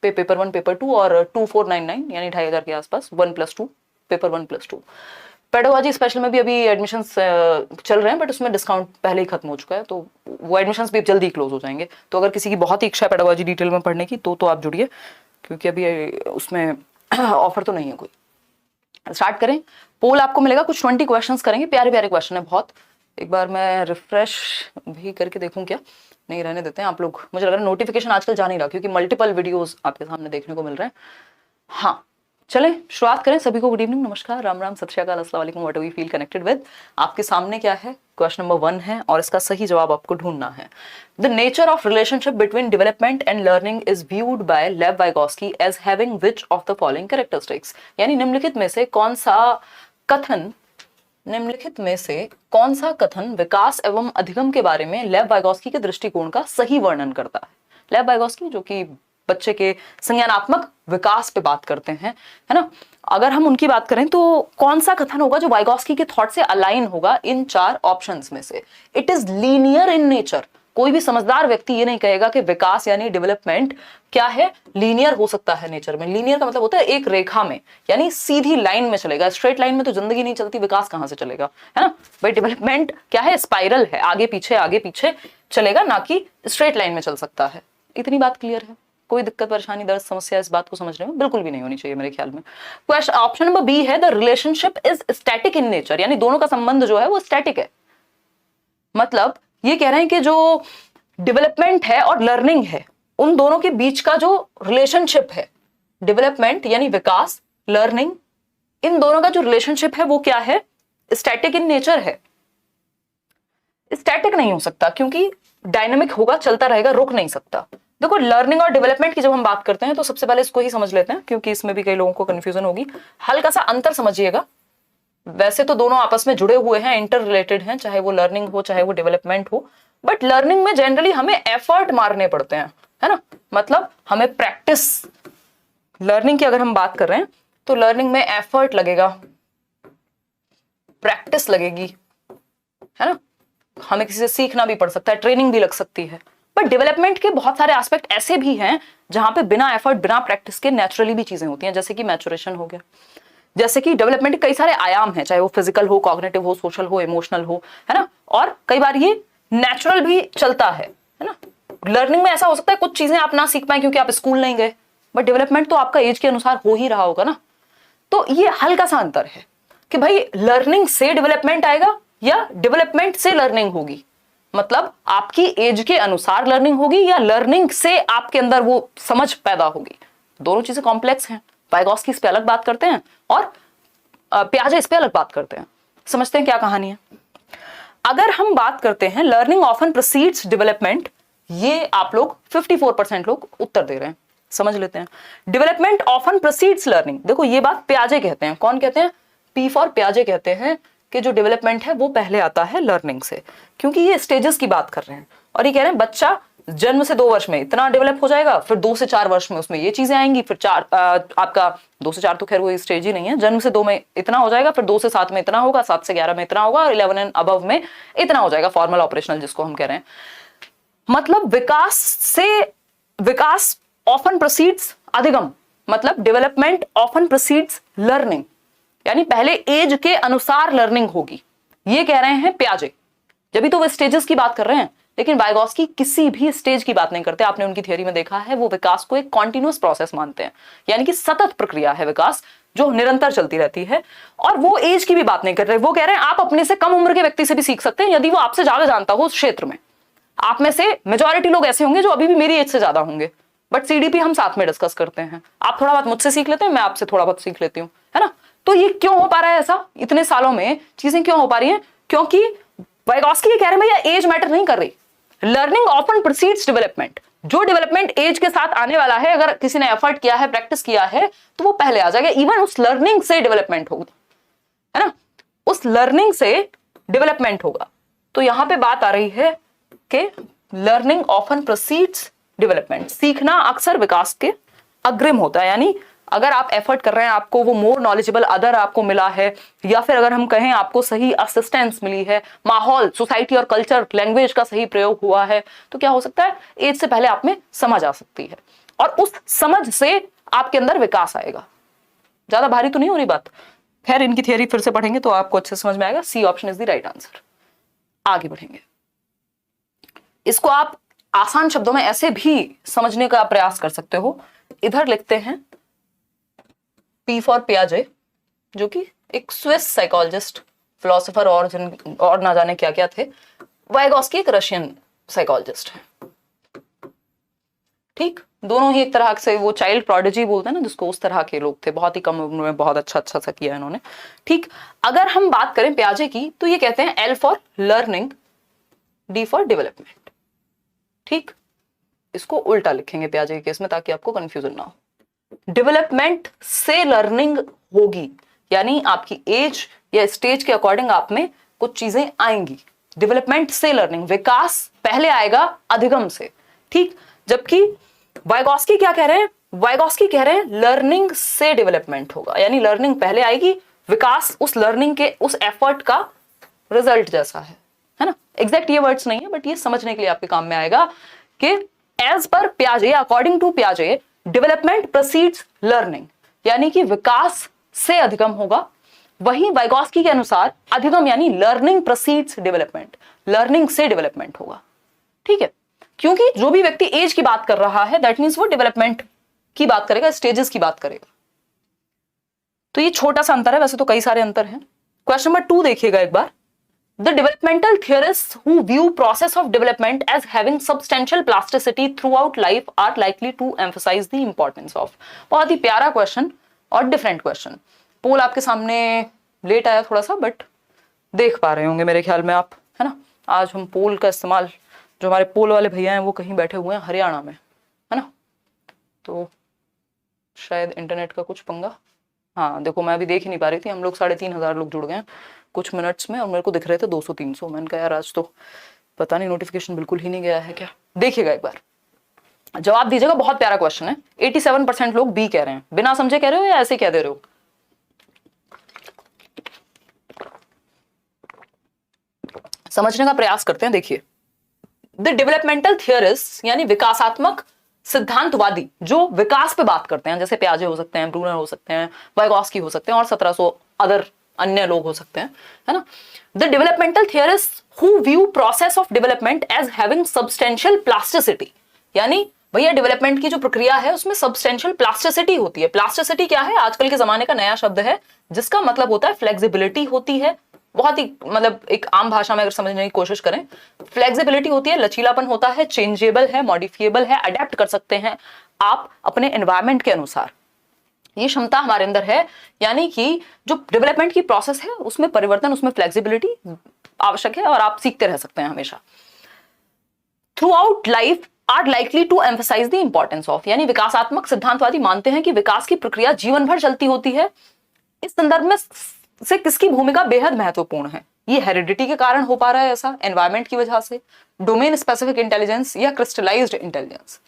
पे paper 1 paper 2 और 2499 यानी 2500 के आसपास 1+2 पेपर 1+2। पेडागोजी स्पेशल में भी अभी एडमिशंस चल रहे हैं, बट उसमें डिस्काउंट पहले ही खत्म हो चुका है, तो वो एडमिशंस भी जल्दी क्लोज हो जाएंगे। तो अगर किसी की बहुत ही इच्छा है पेडागोजी डिटेल में पढ़ने की तो आप जुड़िए, क्योंकि अभी उसमें ऑफर तो नहीं है कोई। स्टार्ट करें। पोल आपको मिलेगा, कुछ 20 क्वेश्चंस करेंगे, प्यारे प्यारे क्वेश्चन है बहुत। एक बार मैं रिफ्रेश भी करके देखूं, क्या नहीं रहने देते हैं आप लोग। मुझे लग रहा है नोटिफिकेशन आजकल जा नहीं रहा, क्योंकि मल्टीपल वीडियोस आपके सामने देखने को मिल रहे हैं। हाँ चलें शुरुआत करें। सभी को गुड इवनिंग, नमस्कार, राम राम, सत श्री अकाल, अस्सलाम वालेकुम, what we feel connected with. आपके सामने क्या है, क्वेश्चन नंबर 1 है और इसका सही जवाब आपको ढूंढना है। The nature of relationship between development and learning is viewed by Lev Vygotsky as having which of the following characteristics. यानी निम्नलिखित में से कौन सा कथन विकास एवं अधिगम के बारे में लेव वाइगोस्की के दृष्टिकोण का सही वर्णन करता है। लेव वाइगोस्की जो कि बच्चे के संज्ञानात्मक विकास पे बात करते हैं, है ना। अगर हम उनकी बात करें तो कौन सा कथन होगा जो वाइगोस्की के थॉट से अलाइन होगा इन 4 ऑप्शंस में से। It is linear in nature. कोई भी समझदार व्यक्ति ये नहीं कहेगा कि विकास यानी डेवलपमेंट क्या है, लीनियर हो सकता है नेचर में। लीनियर का मतलब होता है एक रेखा में, यानी सीधी लाइन में चलेगा। स्ट्रेट लाइन में तो जिंदगी नहीं चलती, विकास कहां से चलेगा, है ना भाई। डेवलपमेंट क्या है, स्पाइरल है, आगे पीछे चलेगा, ना कि स्ट्रेट लाइन में चल सकता है। इतनी बात क्लियर है। कोई दिक्कत परेशानी दर्द समस्या इस बात को समझने में बिल्कुल भी नहीं होनी चाहिए मेरे ख्याल में। क्वेश्चन ऑप्शन नंबर बी है, the relationship is static in nature. यानी दोनों का संबंध जो है वो स्टैटिक है। मतलब ये कह रहे हैं कि जो डेवलपमेंट है और लर्निंग है, उन दोनों के बीच का जो रिलेशनशिप है, डेवलपमेंट यानी विकास, लर्निंग, इन दोनों का जो रिलेशनशिप है वो क्या है, स्टैटिक इन नेचर है। स्टैटिक नहीं हो सकता क्योंकि डायनामिक होगा, चलता रहेगा, रुक नहीं सकता। देखो लर्निंग और डेवलपमेंट की जब हम बात करते हैं तो सबसे पहले इसको ही समझ लेते हैं, क्योंकि इसमें भी कई लोगों को कंफ्यूजन होगी। हल्का सा अंतर समझिएगा। वैसे तो दोनों आपस में जुड़े हुए हैं, इंटर रिलेटेड हैं, चाहे वो लर्निंग हो चाहे वो डेवलपमेंट हो। बट लर्निंग में जनरली हमें एफर्ट मारने पड़ते हैं, है ना। मतलब हमें प्रैक्टिस, लर्निंग की अगर हम बात कर रहे हैं तो लर्निंग में एफर्ट लगेगा, प्रैक्टिस लगेगी, है ना। हमें किसी से सीखना भी पड़ सकता है, ट्रेनिंग भी लग सकती है। बट डेवलपमेंट के बहुत सारे एस्पेक्ट ऐसे भी हैं जहां पे बिना एफर्ट, बिना प्रैक्टिस के नेचुरली भी चीजें होती हैं, जैसे कि मैच्योरेशन हो गया। जैसे कि डेवलपमेंट के कई सारे आयाम हैं, चाहे वो फिजिकल हो, कॉग्निटिव हो, सोशल हो, इमोशनल हो, है ना। और कई बार ये नेचुरल भी चलता है ना। लर्निंग में ऐसा हो सकता है कुछ चीजें आप ना सीख पाए क्योंकि आप स्कूल नहीं गए, बट डेवलपमेंट तो आपका एज के अनुसार हो ही रहा होगा ना। तो ये हल्का सा अंतर है कि भाई लर्निंग से डेवलपमेंट आएगा या डेवलपमेंट से लर्निंग होगी। मतलब आपकी एज के अनुसार लर्निंग होगी या लर्निंग से आपके अंदर वो समझ पैदा होगी। दोनों चीजें कॉम्प्लेक्स हैं। वाइगोस्की इस पे अलग बात करते हैं और पियाजे इस पे अलग बात करते हैं। समझते हैं क्या कहानी है। अगर हम बात करते हैं लर्निंग ऑफन प्रोसीड्स डेवलपमेंट, ये आप लोग 54% लोग उत्तर दे रहे हैं। समझ लेते हैं। डेवलपमेंट ऑफन प्रोसीड्स लर्निंग, देखो ये बात पियाजे कहते हैं। कौन कहते हैं, पी फॉर पियाजे कहते हैं कि जो डेवलपमेंट है वो पहले आता है लर्निंग से, क्योंकि ये स्टेजेस की बात कर रहे हैं। और ये कह रहे हैं बच्चा जन्म से 2 वर्ष में इतना डेवलप हो जाएगा, फिर 2 से 4 वर्ष में उसमें ये चीजें आएंगी, फिर आपका 2 से 4 तो खैर वो स्टेज ही नहीं है। जन्म से 2 में इतना हो जाएगा, फिर 2 से 7 में इतना होगा, 7 से 11 में इतना होगा, और 11 एंड अबव में इतना हो जाएगा, फॉर्मल ऑपरेशनल जिसको हम कह रहे हैं। मतलब विकास ऑफन प्रोसीड्स अधिगम, मतलब डेवलपमेंट ऑफन प्रोसीड्स लर्निंग, यानी पहले एज के अनुसार लर्निंग होगी, ये कह रहे हैं पियाजे। जब भी तो वो स्टेजेस की बात कर रहे हैं, लेकिन वाइगोस्की किसी भी स्टेज की बात नहीं करते। आपने उनकी थ्योरी में देखा है, वो विकास को एक कॉन्टिन्यूअस प्रोसेस मानते हैं, यानी कि सतत प्रक्रिया है विकास जो निरंतर चलती रहती है। और वो एज की भी बात नहीं कर रहे। वो कह रहे हैं आप अपने से कम उम्र के व्यक्ति से भी सीख सकते हैं यदि वो आपसे ज्यादा जानता हो उस क्षेत्र में। आप में से मेजॉरिटी लोग ऐसे होंगे जो अभी भी मेरी एज से ज्यादा होंगे, बट सीडीपी हम साथ में डिस्कस करते हैं। आप थोड़ा बहुत मुझसे सीख लेते हैं, मैं आपसे थोड़ा बहुत सीख लेती हूँ, है ना। तो ये क्यों हो पा रहा है ऐसा, इतने सालों में चीजें क्यों हो पा रही हैं? क्योंकि वाइगोस्की ये कह रहे हैं भैया एज मैटर नहीं कर रही, लर्निंग ऑफन प्रोसीड्स डेवलपमेंट। जो डेवलपमेंट एज के साथ आने वाला है, अगर किसी ने एफर्ट किया है, प्रैक्टिस किया है, तो वो पहले आ जाएगा। इवन उस लर्निंग से डेवलपमेंट होगा, है ना, उस लर्निंग से डेवलपमेंट होगा। तो यहां पे बात आ रही है कि लर्निंग ऑफन प्रोसीड्स डेवलपमेंट। सीखना अक्सर विकास के अग्रिम होता है, यानी अगर आप एफर्ट कर रहे हैं, आपको वो मोर नॉलेजेबल अदर आपको मिला है, या फिर अगर हम कहें आपको सही असिस्टेंस मिली है, माहौल, सोसाइटी और कल्चर, लैंग्वेज का सही प्रयोग हुआ है, तो क्या हो सकता है एज से पहले आप में समझ आ सकती है। और उस समझ से आपके अंदर विकास आएगा। ज्यादा भारी तो नहीं हो रही बात? खैर इनकी थियरी फिर से पढ़ेंगे तो आपको अच्छे समझ में आएगा। C option is the right answer. आगे बढ़ेंगे, इसको आप आसान शब्दों में ऐसे भी समझने का प्रयास कर सकते हो। इधर लिखते हैं पी फॉर पियाजे, जो कि एक स्विस साइकोलॉजिस्ट, फिलोसोफर और ना जाने क्या क्या थे। वाइगॉस्की एक रशियन साइकोलॉजिस्ट है। ठीक, दोनों ही एक तरह से वो चाइल्ड प्रोडिजी बोलते हैं ना जिसको, उस तरह के लोग थे। बहुत ही कम उम्र में बहुत अच्छा सा किया इन्होंने। ठीक, अगर हम बात करें पियाजे की तो ये कहते हैं L for learning, D for development. ठीक, इसको उल्टा लिखेंगे पियाजे के केस में ताकि आपको कंफ्यूजन ना हो। डेवलपमेंट से लर्निंग होगी, यानी आपकी एज या स्टेज के अकॉर्डिंग आप में कुछ चीजें आएंगी। डेवलपमेंट से लर्निंग, विकास पहले आएगा अधिगम से। ठीक, जबकि वाइगॉस्की क्या कह रहे हैं? वाइगॉस्की कह रहे हैं लर्निंग से डेवलपमेंट होगा, यानी लर्निंग पहले आएगी, विकास उस लर्निंग के उस एफर्ट का रिजल्ट जैसा है ना। एग्जैक्ट ये वर्ड्स नहीं है बट ये समझने के लिए आपके काम में आएगा कि as per पियाजे, according to पियाजे, development proceeds learning, यानी कि विकास से अधिगम होगा। वहीं वाइगॉस्की के अनुसार अधिगम यानी लर्निंग प्रोसीड्स डेवलपमेंट, लर्निंग से डेवलपमेंट होगा। ठीक है, क्योंकि जो भी व्यक्ति एज की बात कर रहा है दैट मींस वो डेवलपमेंट की बात करेगा, स्टेजेस की बात करेगा। तो ये छोटा सा अंतर है, वैसे तो कई सारे अंतर हैं। क्वेश्चन नंबर 2 देखिएगा एक बार। The developmental theorists who view process of development as having substantial plasticity throughout life are likely to emphasize the importance of। बहुत ही प्यारा क्वेश्चन और डिफरेंट क्वेश्चन। पोल आपके सामने लेट आया थोड़ा सा, बट देख पा रहे होंगे मेरे ख्याल में आप, है ना। आज हम पोल का इस्तेमाल, जो हमारे पोल वाले भैया हैं वो कहीं बैठे हुए हैं हरियाणा में, है ना, तो शायद इंटरनेट का कुछ पंगा। हाँ देखो, मैं अभी देख ही नहीं पा रही थी। हम लोग 3,500 लोग जुड़ गए हैं कुछ मिनट्स में और मेरे को दिख रहे थे 200-300। मैंने कहा यार आज तो पता नहीं नोटिफिकेशन बिल्कुल ही नहीं गया है क्या। देखिएगा एक बार, जवाब दीजिएगा। बहुत प्यारा क्वेश्चन है। 87% लोग बी कह रहे हैं। बिना समझे कह रहे हो या ऐसे कह दे रहे हो? समझने का प्रयास करते हैं। देखिए, द डेवलपमेंटल थियरिस्ट यानी विकासात्मक सिद्धांतवादी जो विकास पे बात करते हैं, जैसे पियाजे हो सकते हैं, ब्रूनर हो सकते हैं, वाइगॉस्की हो सकते हैं और 1700 अदर अन्य लोग हो सकते हैं, है ना। The developmental theorist who view process of development as having substantial plasticity, यानी भैया डेवलपमेंट की जो प्रक्रिया है उसमें सब्सटेंशियल प्लास्टिसिटी होती है। प्लास्टिसिटी क्या है? आजकल के जमाने का नया शब्द है जिसका मतलब होता है फ्लेक्सिबिलिटी होती है। बहुत ही मतलब एक आम भाषा में अगर समझने की कोशिश करें, फ्लेक्सिबिलिटी होती है, लचीलापन होता है, चेंजेबल है, मॉडिफिएबल है, अडेप्ट कर सकते हैं आप अपने एनवायरमेंट के अनुसार। ये क्षमता हमारे अंदर है, यानी कि जो डेवलपमेंट की प्रोसेस है उसमें परिवर्तन, उसमें फ्लेक्सिबिलिटी आवश्यक है और आप सीखते रह सकते हैं हमेशा। Throughout life are likely to emphasize the importance of, यानी विकासात्मक सिद्धांतवादी मानते हैं कि विकास की प्रक्रिया जीवन भर चलती होती है। इस संदर्भ में से किसकी भूमिका बेहद महत्वपूर्ण है? ये हेरिडिटी के कारण हो पा रहा है ऐसा, एनवायरमेंट की वजह से, डोमेन स्पेसिफिक इंटेलिजेंस या क्रिस्टलाइज्ड इंटेलिजेंस।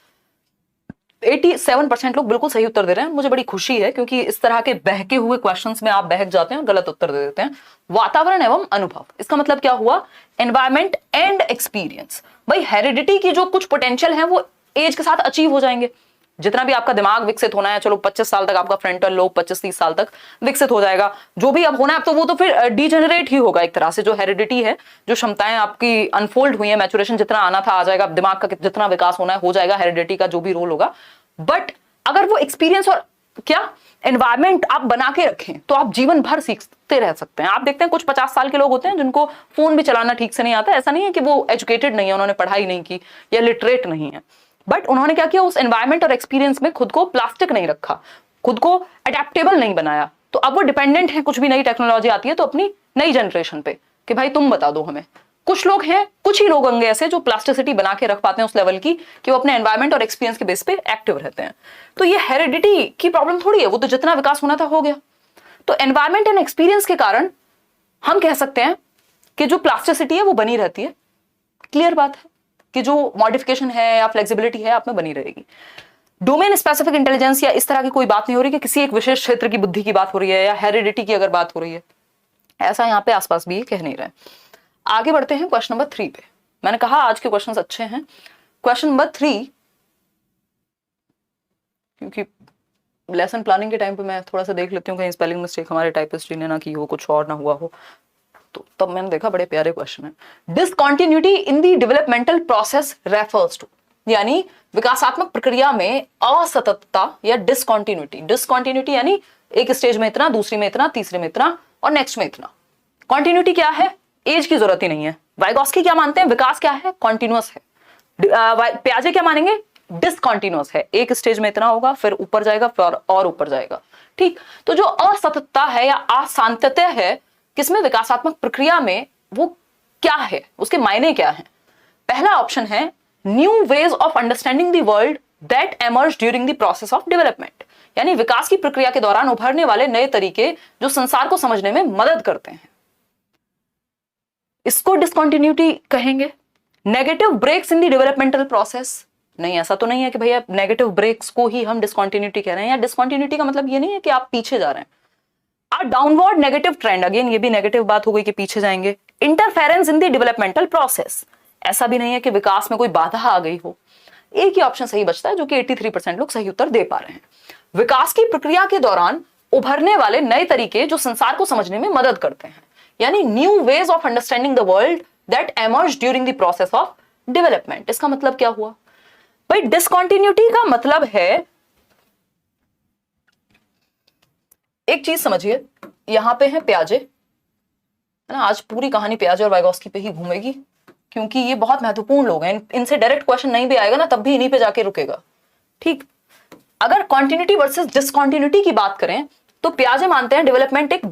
87% लोग बिल्कुल सही उत्तर दे रहे हैं। मुझे बड़ी खुशी है क्योंकि इस तरह के बहके हुए क्वेश्चंस में आप बहक जाते हैं और गलत उत्तर दे देते हैं। वातावरण एवं अनुभव, इसका मतलब क्या हुआ? Environment and experience. भाई हेरिडिटी की जो कुछ पोटेंशियल है वो एज के साथ अचीव हो जाएंगे। जितना भी आपका दिमाग विकसित होना है, चलो 25 साल तक आपका फ्रंटल लोब 25-30 साल तक विकसित हो जाएगा। जो भी अब होना है अब तो वो तो फिर डीजेनरेट ही होगा एक तरह से। जो हेरिडिटी है, जो क्षमताएं आपकी अनफोल्ड हुई है, मैचुरेशन जितना आना था आ जाएगा, दिमाग का जितना विकास होना है हो जाएगा, हेरिडिटी का जो भी रोल होगा। बट अगर वो एक्सपीरियंस और क्या एनवायरमेंट आप बना के रखें तो आप जीवन भर सीखते रह सकते हैं। आप देखते हैं कुछ 50 साल के लोग होते हैं जिनको फोन भी चलाना ठीक से नहीं आता। ऐसा नहीं है कि वो एजुकेटेड नहीं है, उन्होंने पढ़ाई नहीं की या लिटरेट नहीं है, बट उन्होंने क्या किया, उस एनवायरमेंट और एक्सपीरियंस में खुद को प्लास्टिक नहीं रखा, खुद को अडेप्टेबल नहीं बनाया। तो अब वो डिपेंडेंट है, कुछ भी नई टेक्नोलॉजी आती है तो अपनी नई जनरेशन पे कि भाई तुम बता दो हमें। कुछ लोग हैं, कुछ ही लोग होंगे ऐसे जो प्लास्टिसिटी बना के रख पाते हैं उस लेवल की कि वो अपने एनवायरमेंट और एक्सपीरियंस के बेस पे एक्टिव रहते हैं। तो ये हेरिडिटी की प्रॉब्लम थोड़ी है, वो तो जितना विकास होना था हो गया। तो एनवायरमेंट एंड एक्सपीरियंस के कारण हम कह सकते हैं कि जो प्लास्टिसिटी है वो बनी रहती है। क्लियर बात है कि जो मॉडिफिकेशन है या फ्लेक्सिबिलिटी है आप में बनी रहेगी। डोमेन स्पेसिफिक इंटेलिजेंस या इस तरह की कोई बात नहीं हो रही कि किसी एक विशेष क्षेत्र की बुद्धि की बात हो रही है या हेरिडिटी की अगर बात हो रही है, ऐसा यहाँ पे आसपास भी कह नहीं रहे। आगे बढ़ते हैं क्वेश्चन नंबर 3 पे। मैंने कहा आज के क्वेश्चंस अच्छे हैं। क्वेश्चन नंबर 3, क्योंकि लेसन प्लानिंग के टाइम पे मैं थोड़ा सा देख लेती हूँ कहीं स्पेलिंग मिस्टेक हमारे टाइपिस्ट जी ने ना की हो, कुछ और ना हुआ हो, तो तब मैंने देखा बड़े प्यारे क्वेश्चन है। Discontinuity in the developmental process refers to, यानी विकासात्मक प्रक्रिया में असततता या डिसकंटिन्यूटी। डिसकंटिन्यूटी यानी एक स्टेज में इतना, दूसरी में इतना, तीसरे में इतना और नेक्स्ट में इतना। कॉन्टिन्यूटी क्या है? एज की जरूरत ही नहीं है। वाइगोस्की क्या मानते हैं? विकास क्या है? कॉन्टिन्यूअस है। पियाजे क्या मानेंगे? डिसकंटिन्यूअस है, एक स्टेज में इतना होगा फिर ऊपर जाएगा फिर और ऊपर जाएगा। ठीक, तो जो असततता है या असांतत्य है किसमें? विकासात्मक प्रक्रिया में, वो क्या है, उसके मायने क्या है? पहला ऑप्शन है new ways of understanding the world that emerge during the process of development, यानी विकास की प्रक्रिया के दौरान उभरने वाले नए तरीके जो संसार को समझने में मदद करते हैं, इसको डिसकंटिन्यूटी कहेंगे। Negative breaks in the developmental process, नहीं ऐसा तो नहीं है कि भैया नेगेटिव ब्रेक्स को ही हम डिसकंटिन्यूटी कह रहे हैं, या डिसकंटिन्यूटी का मतलब ये नहीं है कि आप पीछे जा रहे हैं। डाउनवर्ड नेगेटिव ट्रेंड, अगेन ये भी नेगेटिव बात हो गई कि पीछे जाएंगे। Interference in the developmental process, ऐसा भी नहीं है कि विकास में कोई बाधा आ गई हो। एक ही ऑप्शन सही बचता है जो कि 83% लोग सही उत्तर दे पा रहे हैं। विकास की प्रक्रिया के दौरान उभरने वाले नए तरीके जो संसार को समझने में मदद करते हैं, यानी new ways of understanding the world that emerge during the process of development. इसका मतलब क्या हुआ भाई? डिसकंटिन्यूटी का मतलब है, एक चीज समझिए, यहां पे है पियाजे, है ना। आज पूरी कहानी पियाजे और वाइगोस्की पे ही घूमेगी क्योंकि ये बहुत महत्वपूर्ण लोग हैं, इनसे डायरेक्ट क्वेश्चन नहीं भी आएगा ना तब भी इन्हीं पे जाके रुकेगा। ठीक, अगर कॉन्टिन्यूटी वर्सेस डिसकंटिन्यूटी की बात करें तो पियाजे मानते हैं डेवलपमेंट एक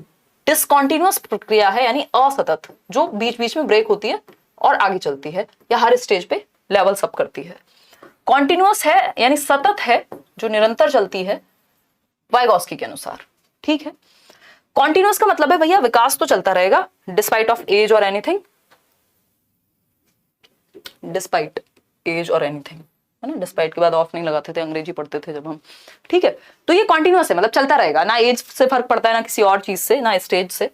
डिसकंटिन्यूअस प्रक्रिया है, यानी असतत, जो बीच बीच में ब्रेक होती है और आगे चलती है या हर स्टेज पे लेवल्स अप करती है। कॉन्टिन्यूअस है यानी सतत है, जो निरंतर चलती है वाइगोस्की के अनुसार। ठीक है, कॉन्टिन्यूअस का मतलब है भैया विकास तो चलता रहेगा डिस्पाइट ऑफ एज और एनीथिंग, डिस्पाइट एज और एनीथिंग, है ना। डिस्पाइट के बाद ऑफ नहीं लगाते थे, अंग्रेजी पढ़ते थे जब हम। ठीक है, तो ये कॉन्टिन्यूअस है, मतलब चलता रहेगा, ना एज से फर्क पड़ता है ना किसी और चीज से, ना स्टेज से।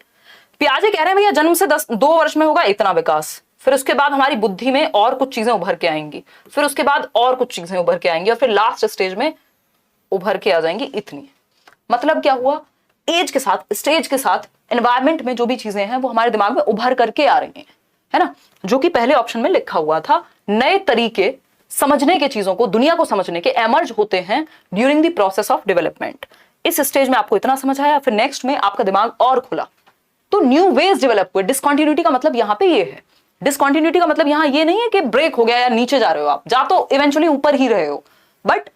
पियाजे कह रहे हैं भैया जन्म से 2 वर्ष में होगा इतना विकास, फिर उसके बाद हमारी बुद्धि में और कुछ चीजें उभर के आएंगी, फिर उसके बाद और कुछ चीजें उभर के आएंगी और फिर लास्ट स्टेज में उभर के आ जाएंगी इतनी। मतलब क्या हुआ? एज के साथ, स्टेज के साथ, एनवायरमेंट में जो भी चीजें हैं वो हमारे दिमाग में उभर करके आ रही हैं, है ना। जो कि पहले ऑप्शन में लिखा हुआ था, नए तरीके समझने के, चीजों को, दुनिया को समझने के एमर्ज होते हैं during the process of development. इस स्टेज में आपको इतना समझ आया, फिर नेक्स्ट में आपका दिमाग और खुला तो न्यू वेज डेवलप हुए। डिसकंटिन्यूटी का मतलब यहां पे ये है। डिसकंटिन्यूटी का मतलब यहां ये नहीं है कि ब्रेक हो गया या नीचे जा रहे हो, आप जा तो इवेंचुअली ऊपर ही रहे हो, बट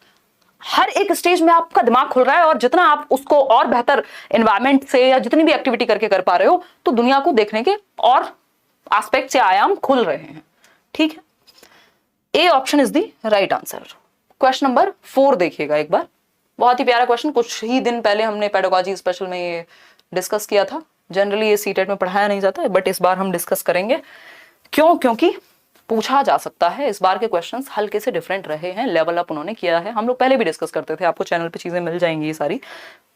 हर एक स्टेज में आपका दिमाग खुल रहा है और जितना आप उसको और बेहतर एनवायरमेंट से या जितनी भी एक्टिविटी करके कर पा रहे हो तो दुनिया को देखने के और एस्पेक्ट से आयाम खुल रहे हैं। ठीक है, A option is the right answer. Question number 4 देखिएगा एक बार, बहुत ही प्यारा क्वेश्चन, कुछ ही दिन पहले हमने पेडागोजी स्पेशल में ये डिस्कस किया था। जनरली ये सीटेट में पढ़ाया नहीं जाता है बट इस बार हम डिस्कस करेंगे। क्यों? क्योंकि पूछा जा सकता है। इस बार के क्वेश्चंस हल्के से डिफरेंट रहे हैं, लेवल अप उन्होंने किया है। हम लोग पहले भी डिस्कस करते थे, आपको चैनल पे चीजें मिल जाएंगी ये सारी,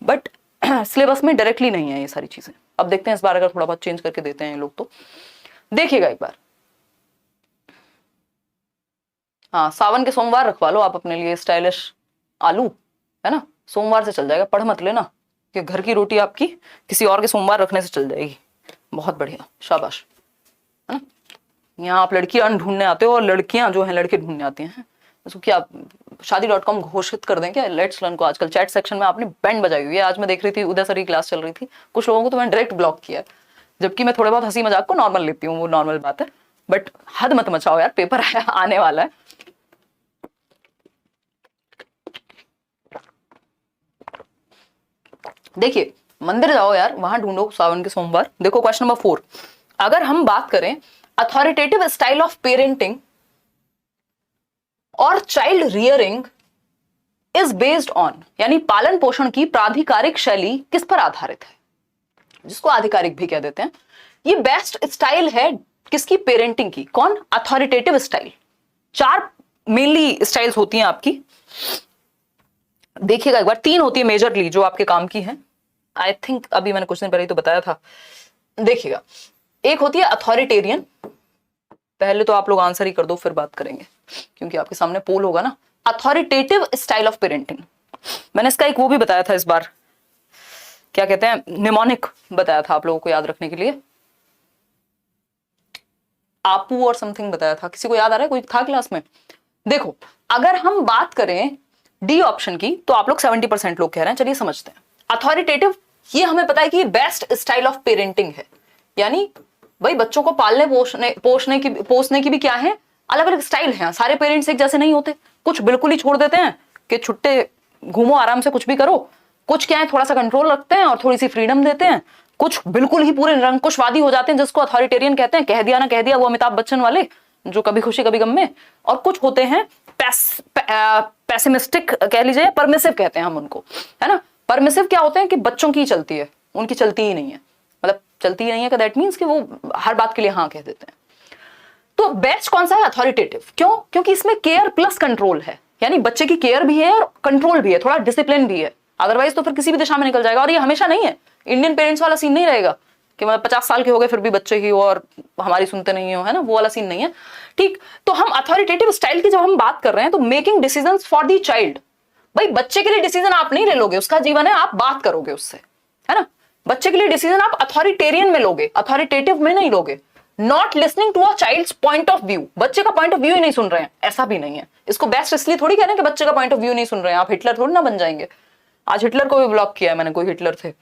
बट सिलेबस में डायरेक्टली नहीं है ये सारी चीजें। अब देखते हैं इस बार अगर थोड़ा बहुत चेंज करके देते हैं ये लोग तो। देखिएगा एक बार, हाँ, सावन के सोमवार रखवा लो आप अपने लिए स्टाइलिश आलू, है ना। सोमवार से चल जाएगा, पढ़ मत लेना कि घर की रोटी आपकी किसी और के सोमवार रखने से चल जाएगी। बहुत बढ़िया, शाबाश, है ना। यहाँ आप लड़कियां ढूंढने आते हो और लड़कियां जो हैं लड़के ढूंढने आती हैं। तो क्या शादी.com घोषित कर दें क्या लेट्स लर्न को? आजकल चैट सेक्शन में आपने बैंड बजाई हुई है। आज मैं देख रही थी उदय सर की क्लास चल रही थी, कुछ लोगों को तो मैंने डायरेक्ट ब्लॉक किया, जबकि मैं थोड़े बहुत हंसी मजाक को नॉर्मल लेती हूँ, वो नॉर्मल बात है, बट हद मत मचाओ यार, पेपर आने वाला है। देखिए, मंदिर जाओ यार, वहां ढूंढो सावन के सोमवार। देखो क्वेश्चन नंबर 4, अगर हम बात करें अथॉरिटेटिव स्टाइल ऑफ पेरेंटिंग और child rearing is based on, यानी पालन पोषण की प्राधिकारिक शैली किस पर आधारित है, जिसको आधिकारिक भी कह देते हैं। ये बेस्ट स्टाइल है किसकी? पेरेंटिंग की। कौन? Authoritative style. 4 मेनली स्टाइल्स होती हैं आपकी, देखिएगा एक बार। 3 होती है मेजरली जो आपके काम की है। आई थिंक अभी मैंने कुछ दिन पहले ही तो बताया था। देखिएगा, एक होती है अथॉरिटेरियन, पहले तो आप लोग आंसर ही कर दो फिर बात करेंगे क्योंकि आपके सामने पोल होगा ना। अथॉरिटेटिव स्टाइल ऑफ पेरेंटिंग, मैंने इसका एक वो भी बताया था इस बार, क्या कहते हैं, निमोनिक बताया था आप लोगों को याद रखने के लिए, आपू और समथिंग बताया था, किसी को याद आ रहा है, कोई था क्लास में? देखो अगर हम बात करें डी ऑप्शन की तो आप लोग 70% लोग कह रहे हैं, चलिए समझते हैं। अथॉरिटेटिव, ये हमें पता है कि बेस्ट स्टाइल ऑफ पेरेंटिंग है, यानी भाई बच्चों को पालने पोसने की भी क्या है, अलग अलग स्टाइल है। सारे पेरेंट्स एक जैसे नहीं होते, कुछ बिल्कुल ही छोड़ देते हैं कि छुट्टे घूमो आराम से कुछ भी करो, कुछ क्या है थोड़ा सा कंट्रोल रखते हैं और थोड़ी सी फ्रीडम देते हैं, कुछ बिल्कुल ही पूरे निरंकुशवादी हो जाते हैं जिसको अथॉरिटेरियन कहते हैं, कह दिया ना कह दिया, वो अमिताभ बच्चन वाले जो कभी खुशी कभी गम में। और कुछ होते हैं पैसिमिस्टिक कह लीजिए, परमिसिव कहते हैं हम उनको, है ना। परमिसिव क्या होते हैं कि बच्चों की चलती है, उनकी चलती ही नहीं है, मतलब चलती ही नहीं है का दैट मीन्स कि वो हर बात के लिए हाँ कह देते हैं। तो बेस्ट कौन सा है? अथॉरिटेटिव। क्यों? क्योंकि इसमें केयर प्लस कंट्रोल है, यानी बच्चे की केयर भी है और कंट्रोल भी है, थोड़ा डिसिप्लिन भी है, अदरवाइज तो फिर किसी भी दिशा में निकल जाएगा। और ये हमेशा नहीं है, इंडियन पेरेंट्स वाला सीन नहीं रहेगा कि मतलब 50 साल के हो गए फिर भी बच्चे ही हो और हमारी सुनते नहीं हो, है ना, वो वाला सीन नहीं है। ठीक, तो हम अथॉरिटेटिव स्टाइल की जब हम बात कर रहे हैं तो making decisions for the child, भाई बच्चे के लिए डिसीजन आप नहीं ले लोगे, उसका जीवन है, आप बात करोगे उससे, है ना। बच्चे के लिए डिसीजन आप अथॉरिटेरियन में लोगे, अथॉरिटेटिव में नहीं लोगे। Not listening to a child's point of view, बच्चे का पॉइंट ऑफ व्यू ही नहीं सुन रहे हैं, ऐसा भी नहीं है। इसको बेस्ट इसलिए थोड़ी कह रहे हैं कि बच्चे का पॉइंट ऑफ व्यू नहीं सुन रहे हैं, आप हिटलर थोड़ी ना बन जाएंगे। आज हिटलर को भी ब्लॉक किया है मैंने, कोई हिटलर थे।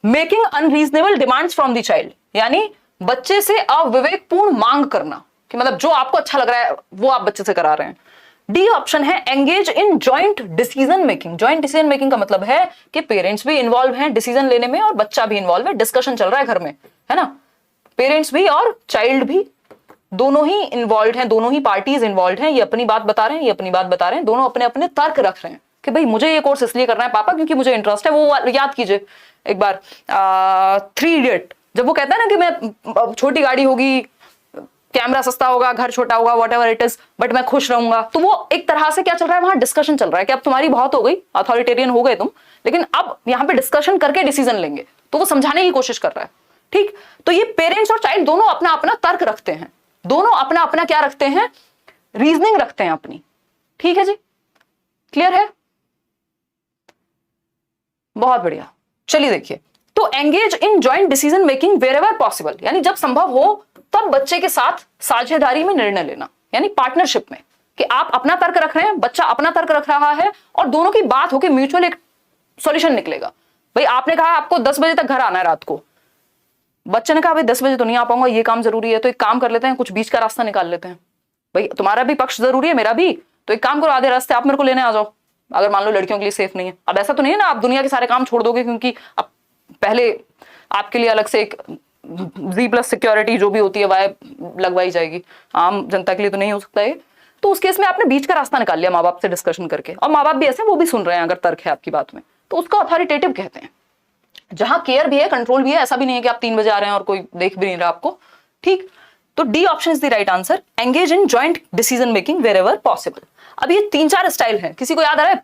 Making unreasonable demands from the child, यानी बच्चे से अविवेकपूर्ण मांग करना, कि मतलब जो आपको अच्छा लग रहा है वो आप बच्चे से करा रहे हैं। डी ऑप्शन है engage in joint decision making. Joint decision making का मतलब है कि पेरेंट्स भी इन्वॉल्व हैं डिसीजन लेने में और बच्चा भी इन्वॉल्व है, डिस्कशन चल रहा है घर में, है ना। पेरेंट्स भी और चाइल्ड भी दोनों ही इन्वॉल्व हैं, दोनों ही पार्टीज इन्वॉल्व हैं, ये अपनी बात बता रहे हैं, ये अपनी बात बता रहे हैं, दोनों अपने अपने तर्क रख रहे हैं कि भाई मुझे ये कोर्स इसलिए करना है पापा क्योंकि मुझे इंटरेस्ट है। वो याद कीजिए एक बार 3 इडियट, जब वो कहता है ना कि मैं छोटी गाड़ी होगी, कैमरा सस्ता होगा, घर छोटा होगा, व्हाटएवर इट इज, बट मैं खुश रहूंगा, तो वो एक तरह से क्या चल रहा है वहां, डिस्कशन चल रहा है कि अब तुम्हारी बहुत हो गई, अथॉरिटेरियन हो गए तुम, लेकिन अब यहां पे डिस्कशन करके डिसीजन लेंगे, तो वो समझाने की कोशिश कर रहा है। ठीक, तो ये पेरेंट्स और चाइल्ड दोनों अपना अपना तर्क रखते हैं, दोनों अपना अपना क्या रखते हैं, रीजनिंग रखते हैं अपनी। ठीक है जी, क्लियर है, बहुत बढ़िया। चलिए देखिए, तो engage in joint decision making wherever possible, यानी जब संभव हो तब बच्चे के साथ साझेदारी में निर्णय लेना, यानी पार्टनरशिप में, कि आप अपना तर्क रख रहे हैं, बच्चा अपना तर्क रख रहा है, और दोनों की बात होकर म्यूचुअल एक सॉल्यूशन निकलेगा। भाई आपने कहा आपको 10 बजे तक घर आना है रात को, बच्चे ने कहा भाई 10 बजे तो नहीं आ पाऊंगा, ये काम जरूरी है, तो एक काम कर लेते हैं, कुछ बीच का रास्ता निकाल लेते हैं, भाई तुम्हारा भी पक्ष जरूरी है मेरा भी, तो एक काम करो आधे रास्ते आप मेरे को लेने आ जाओ, अगर मान लो लड़कियों के लिए सेफ नहीं है। अब ऐसा तो नहीं है ना आप दुनिया के सारे काम छोड़ दोगे क्योंकि अब पहले आपके लिए अलग से एक Z+ सिक्योरिटी जो भी होती है वह लगवाई जाएगी, आम जनता के लिए तो नहीं हो सकता है। तो उस केस में आपने बीच का रास्ता निकाल लिया माँ बाप से डिस्कशन करके, और माँ बाप भी ऐसे वो भी सुन रहे हैं अगर तर्क है आपकी बात में, तो उसको अथॉरिटेटिव कहते हैं, जहां केयर भी है कंट्रोल भी है। ऐसा भी नहीं है कि आप 3 बजे आ रहे हैं और कोई देख भी नहीं रहा आपको। ठीक, तो D option is the right answer, engage in joint decision making wherever possible. अब ये 3-4 स्टाइल है, किसी को याद आ रहा है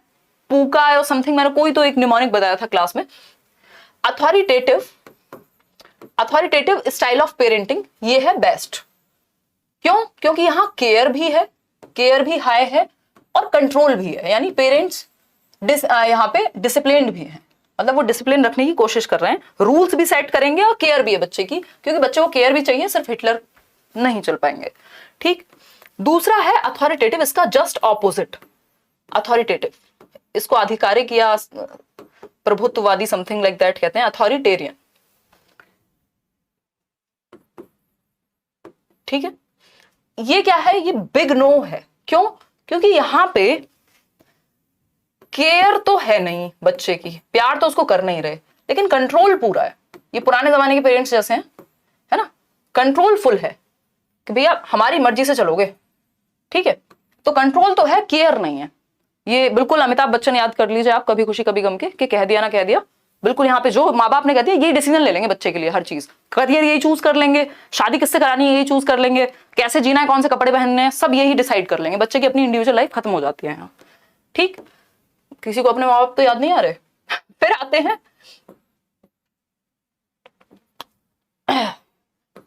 पूका और समथिंग, मैंने कोई तो एक निमोनिक बताया था क्लास में। अथॉरिटेटिव स्टाइल ऑफ पेरेंटिंग ये है बेस्ट। क्यों? क्योंकि यहां केयर भी है, केयर भी हाई है और कंट्रोल भी है, यानी पेरेंट्स यहां पे डिसिप्लिन्ड भी है, मतलब वो डिसिप्लिन रखने की कोशिश कर रहे हैं, रूल्स भी सेट करेंगे और केयर भी है बच्चे की, क्योंकि बच्चे को केयर भी चाहिए, सिर्फ हिटलर नहीं चल पाएंगे। ठीक, दूसरा है अथॉरिटेटिव, इसका जस्ट ऑपोजिट। अथॉरिटेटिव इसको आधिकारिक या प्रभुत्ववादी समथिंग लाइक दैट कहते हैं, अथॉरिटेरियन। ठीक है, ये क्या है, ये बिग नो है। क्यों? क्योंकि यहां पे केयर तो है नहीं बच्चे की, प्यार तो उसको कर नहीं रहे, लेकिन कंट्रोल पूरा है। ये पुराने जमाने के पेरेंट्स जैसे हैं, है ना, कंट्रोल फुल है कि भैया हमारी मर्जी से चलोगे। ठीक है, तो कंट्रोल तो है, केयर नहीं है। ये बिल्कुल अमिताभ बच्चन याद कर लीजिए आप, कभी खुशी कभी गम के, कि कह दिया ना कह दिया। बिल्कुल यहाँ पे जो माँ बाप ने कह दिया यही डिसीजन ले लेंगे बच्चे के लिए, हर चीज, करियर यही चूज कर लेंगे, शादी किससे करानी है यही चूज कर लेंगे, कैसे जीना है, कौन से कपड़े पहनने हैं, सब यही डिसाइड कर लेंगे। बच्चे की अपनी इंडिविजुअल लाइफ खत्म हो जाती है यहाँ। ठीक, किसी को अपने माँ बाप तो याद नहीं आ रहे। फिर आते हैं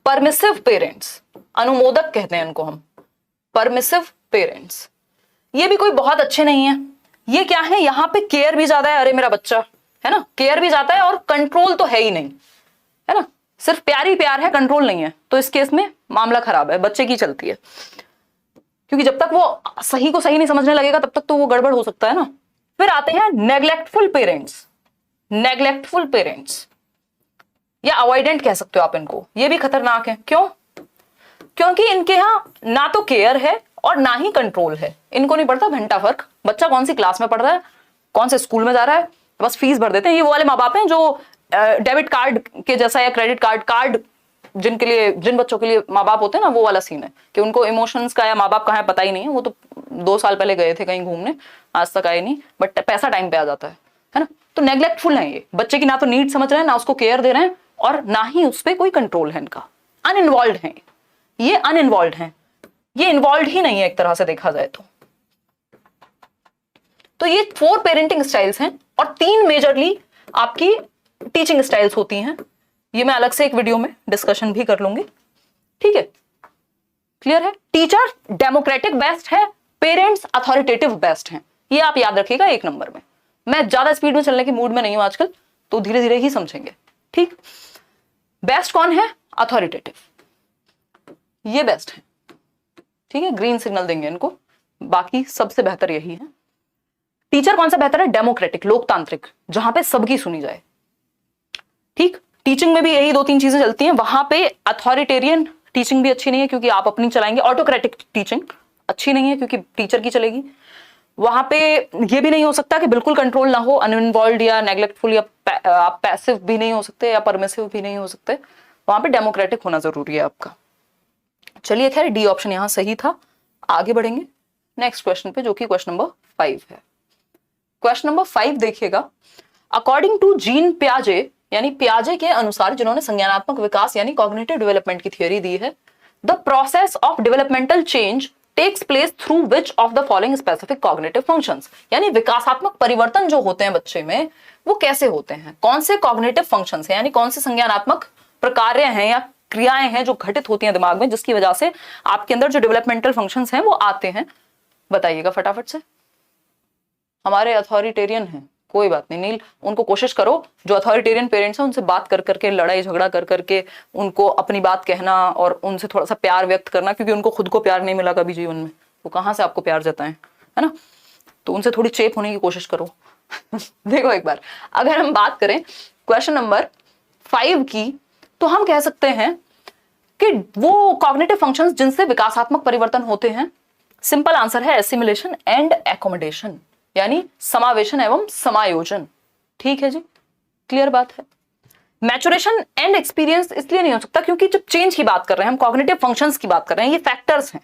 परमिसिव पेरेंट्स, अनुमोदक कहते हैं इनको हम, परमिसिव पेरेंट्स। ये भी कोई बहुत अच्छे नहीं है, ये क्या है, यहाँ पे केयर भी ज्यादा है, अरे मेरा बच्चा, है ना, केयर भी जाता है और कंट्रोल तो है ही नहीं, है ना, सिर्फ प्यार ही प्यार है, कंट्रोल नहीं है, तो इस केस में मामला खराब है, बच्चे की चलती है, क्योंकि जब तक वो सही को सही नहीं समझने लगेगा तब तक तो वो गड़बड़ हो सकता है ना। फिर आते हैं नेग्लेक्टफुल पेरेंट्स। नेग्लेक्टफुल पेरेंट्स या अवॉइडेंट कह सकते हो आप इनको, ये भी खतरनाक है। क्यों? क्योंकि इनके यहाँ ना तो केयर है और ना ही कंट्रोल है, इनको नहीं पड़ता घंटा फर्क बच्चा कौन सी क्लास में पढ़ रहा है, कौन से स्कूल में जा रहा है, बस फीस भर देते हैं। ये वो वाले माँ बाप हैं जो डेबिट कार्ड के जैसा या क्रेडिट कार्ड जिनके लिए, जिन बच्चों के लिए माँ बाप होते हैं ना, वो वाला सीन है कि उनको इमोशंस का या माँ बाप कहाँ है पता ही नहीं है, वो तो 2 साल पहले गए थे कहीं घूमने, आज तक आए नहीं, बट पैसा टाइम पे आ जाता है ना। तो नेग्लेक्टफुल है ये, बच्चे की ना तो नीड समझ रहे हैं, ना उसको केयर दे रहे हैं, और ना ही उस पर कोई कंट्रोल है इनका, अनइन्वॉल्व है ये, अनइन्वॉल्व है ये, इन्वॉल्व ही नहीं है एक तरह से देखा जाए तो ये 4 पेरेंटिंग स्टाइल्स हैं और 3 मेजरली आपकी टीचिंग स्टाइल्स होती हैं। ये मैं अलग से एक वीडियो में डिस्कशन भी कर लूंगी, ठीक है, क्लियर है। टीचर डेमोक्रेटिक बेस्ट है, पेरेंट्स अथॉरिटेटिव बेस्ट हैं, ये आप याद रखिएगा 1 नंबर में। मैं ज्यादा स्पीड में चलने के मूड में नहीं हूं आजकल, तो धीरे धीरे ही समझेंगे, ठीक। बेस्ट कौन है? अथॉरिटेटिव, ये बेस्ट है, ठीक है, ग्रीन सिग्नल देंगे इनको, बाकी सबसे बेहतर यही है। टीचर कौन सा बेहतर है? डेमोक्रेटिक, लोकतांत्रिक, जहां पे सबकी सुनी जाए, ठीक। टीचिंग में भी यही 2-3 चीजें चलती हैं, वहां पे अथॉरिटेरियन टीचिंग भी अच्छी नहीं है क्योंकि आप अपनी चलाएंगे, ऑटोक्रेटिक टीचिंग अच्छी नहीं है क्योंकि टीचर की चलेगी। वहां पे ये भी नहीं हो सकता कि बिल्कुल कंट्रोल ना हो, अनइन्वॉल्व या नेग्लेक्टफुल या आप पैसिव भी नहीं हो सकते या परमिसिव भी नहीं हो सकते, वहां पे डेमोक्रेटिक होना जरूरी है आपका। चलिए खैर, डी ऑप्शन यहां सही था। आगे बढ़ेंगे नेक्स्ट क्वेश्चन पे, जो कि क्वेश्चन नंबर 5 है। क्वेश्चन नंबर 5 देखिएगा, अकॉर्डिंग टू जीन पियाजे, यानी पियाजे के अनुसार, जिन्होंने संज्ञानात्मक विकास यानी कॉग्निटिव डेवलपमेंट की थ्योरी दी है, the process of developmental change takes place through which of the following specific cognitive functions, यानी विकासात्मक परिवर्तन जो होते हैं बच्चे में वो कैसे होते हैं, कौन से कॉग्निटिव फंक्शंस हैं, यानी कौन से संज्ञानात्मक प्रकार्य हैं या क्रियाएं हैं जो घटित होती हैं दिमाग में, जिसकी वजह से आपके अंदर जो डेवलपमेंटल फंक्शंस हैं वो आते हैं। बताइएगा फटाफट से। हमारे अथॉरिटेरियन हैं, कोई बात नहीं नील, उनको कोशिश करो, जो अथॉरिटेरियन पेरेंट्स हैं उनसे बात कर करके, लड़ाई झगड़ा कर करके उनको अपनी बात कहना और उनसे थोड़ा सा प्यार व्यक्त करना, क्योंकि उनको खुद को प्यार नहीं मिला कभी जीवन में, वो कहाँ से आपको प्यार जताएं, है ना। तो उनसे थोड़ी चेप होने की कोशिश करो। देखो एक बार, अगर हम बात करें क्वेश्चन नंबर 5 की, तो हम कह सकते हैं कि वो कॉग्निटिव फंक्शंस जिनसे विकासात्मक परिवर्तन होते हैं, सिंपल आंसर है एसिमिलेशन एंड एकोमोडेशन, यानी समावेशन एवं समायोजन, ठीक है जी, क्लियर बात है। मैचुरेशन एंड एक्सपीरियंस इसलिए नहीं हो सकता क्योंकि जब चेंज की बात कर रहे हैं हम, कॉग्निटिव फंक्शंस की बात कर रहे हैं, ये फैक्टर्स हैं,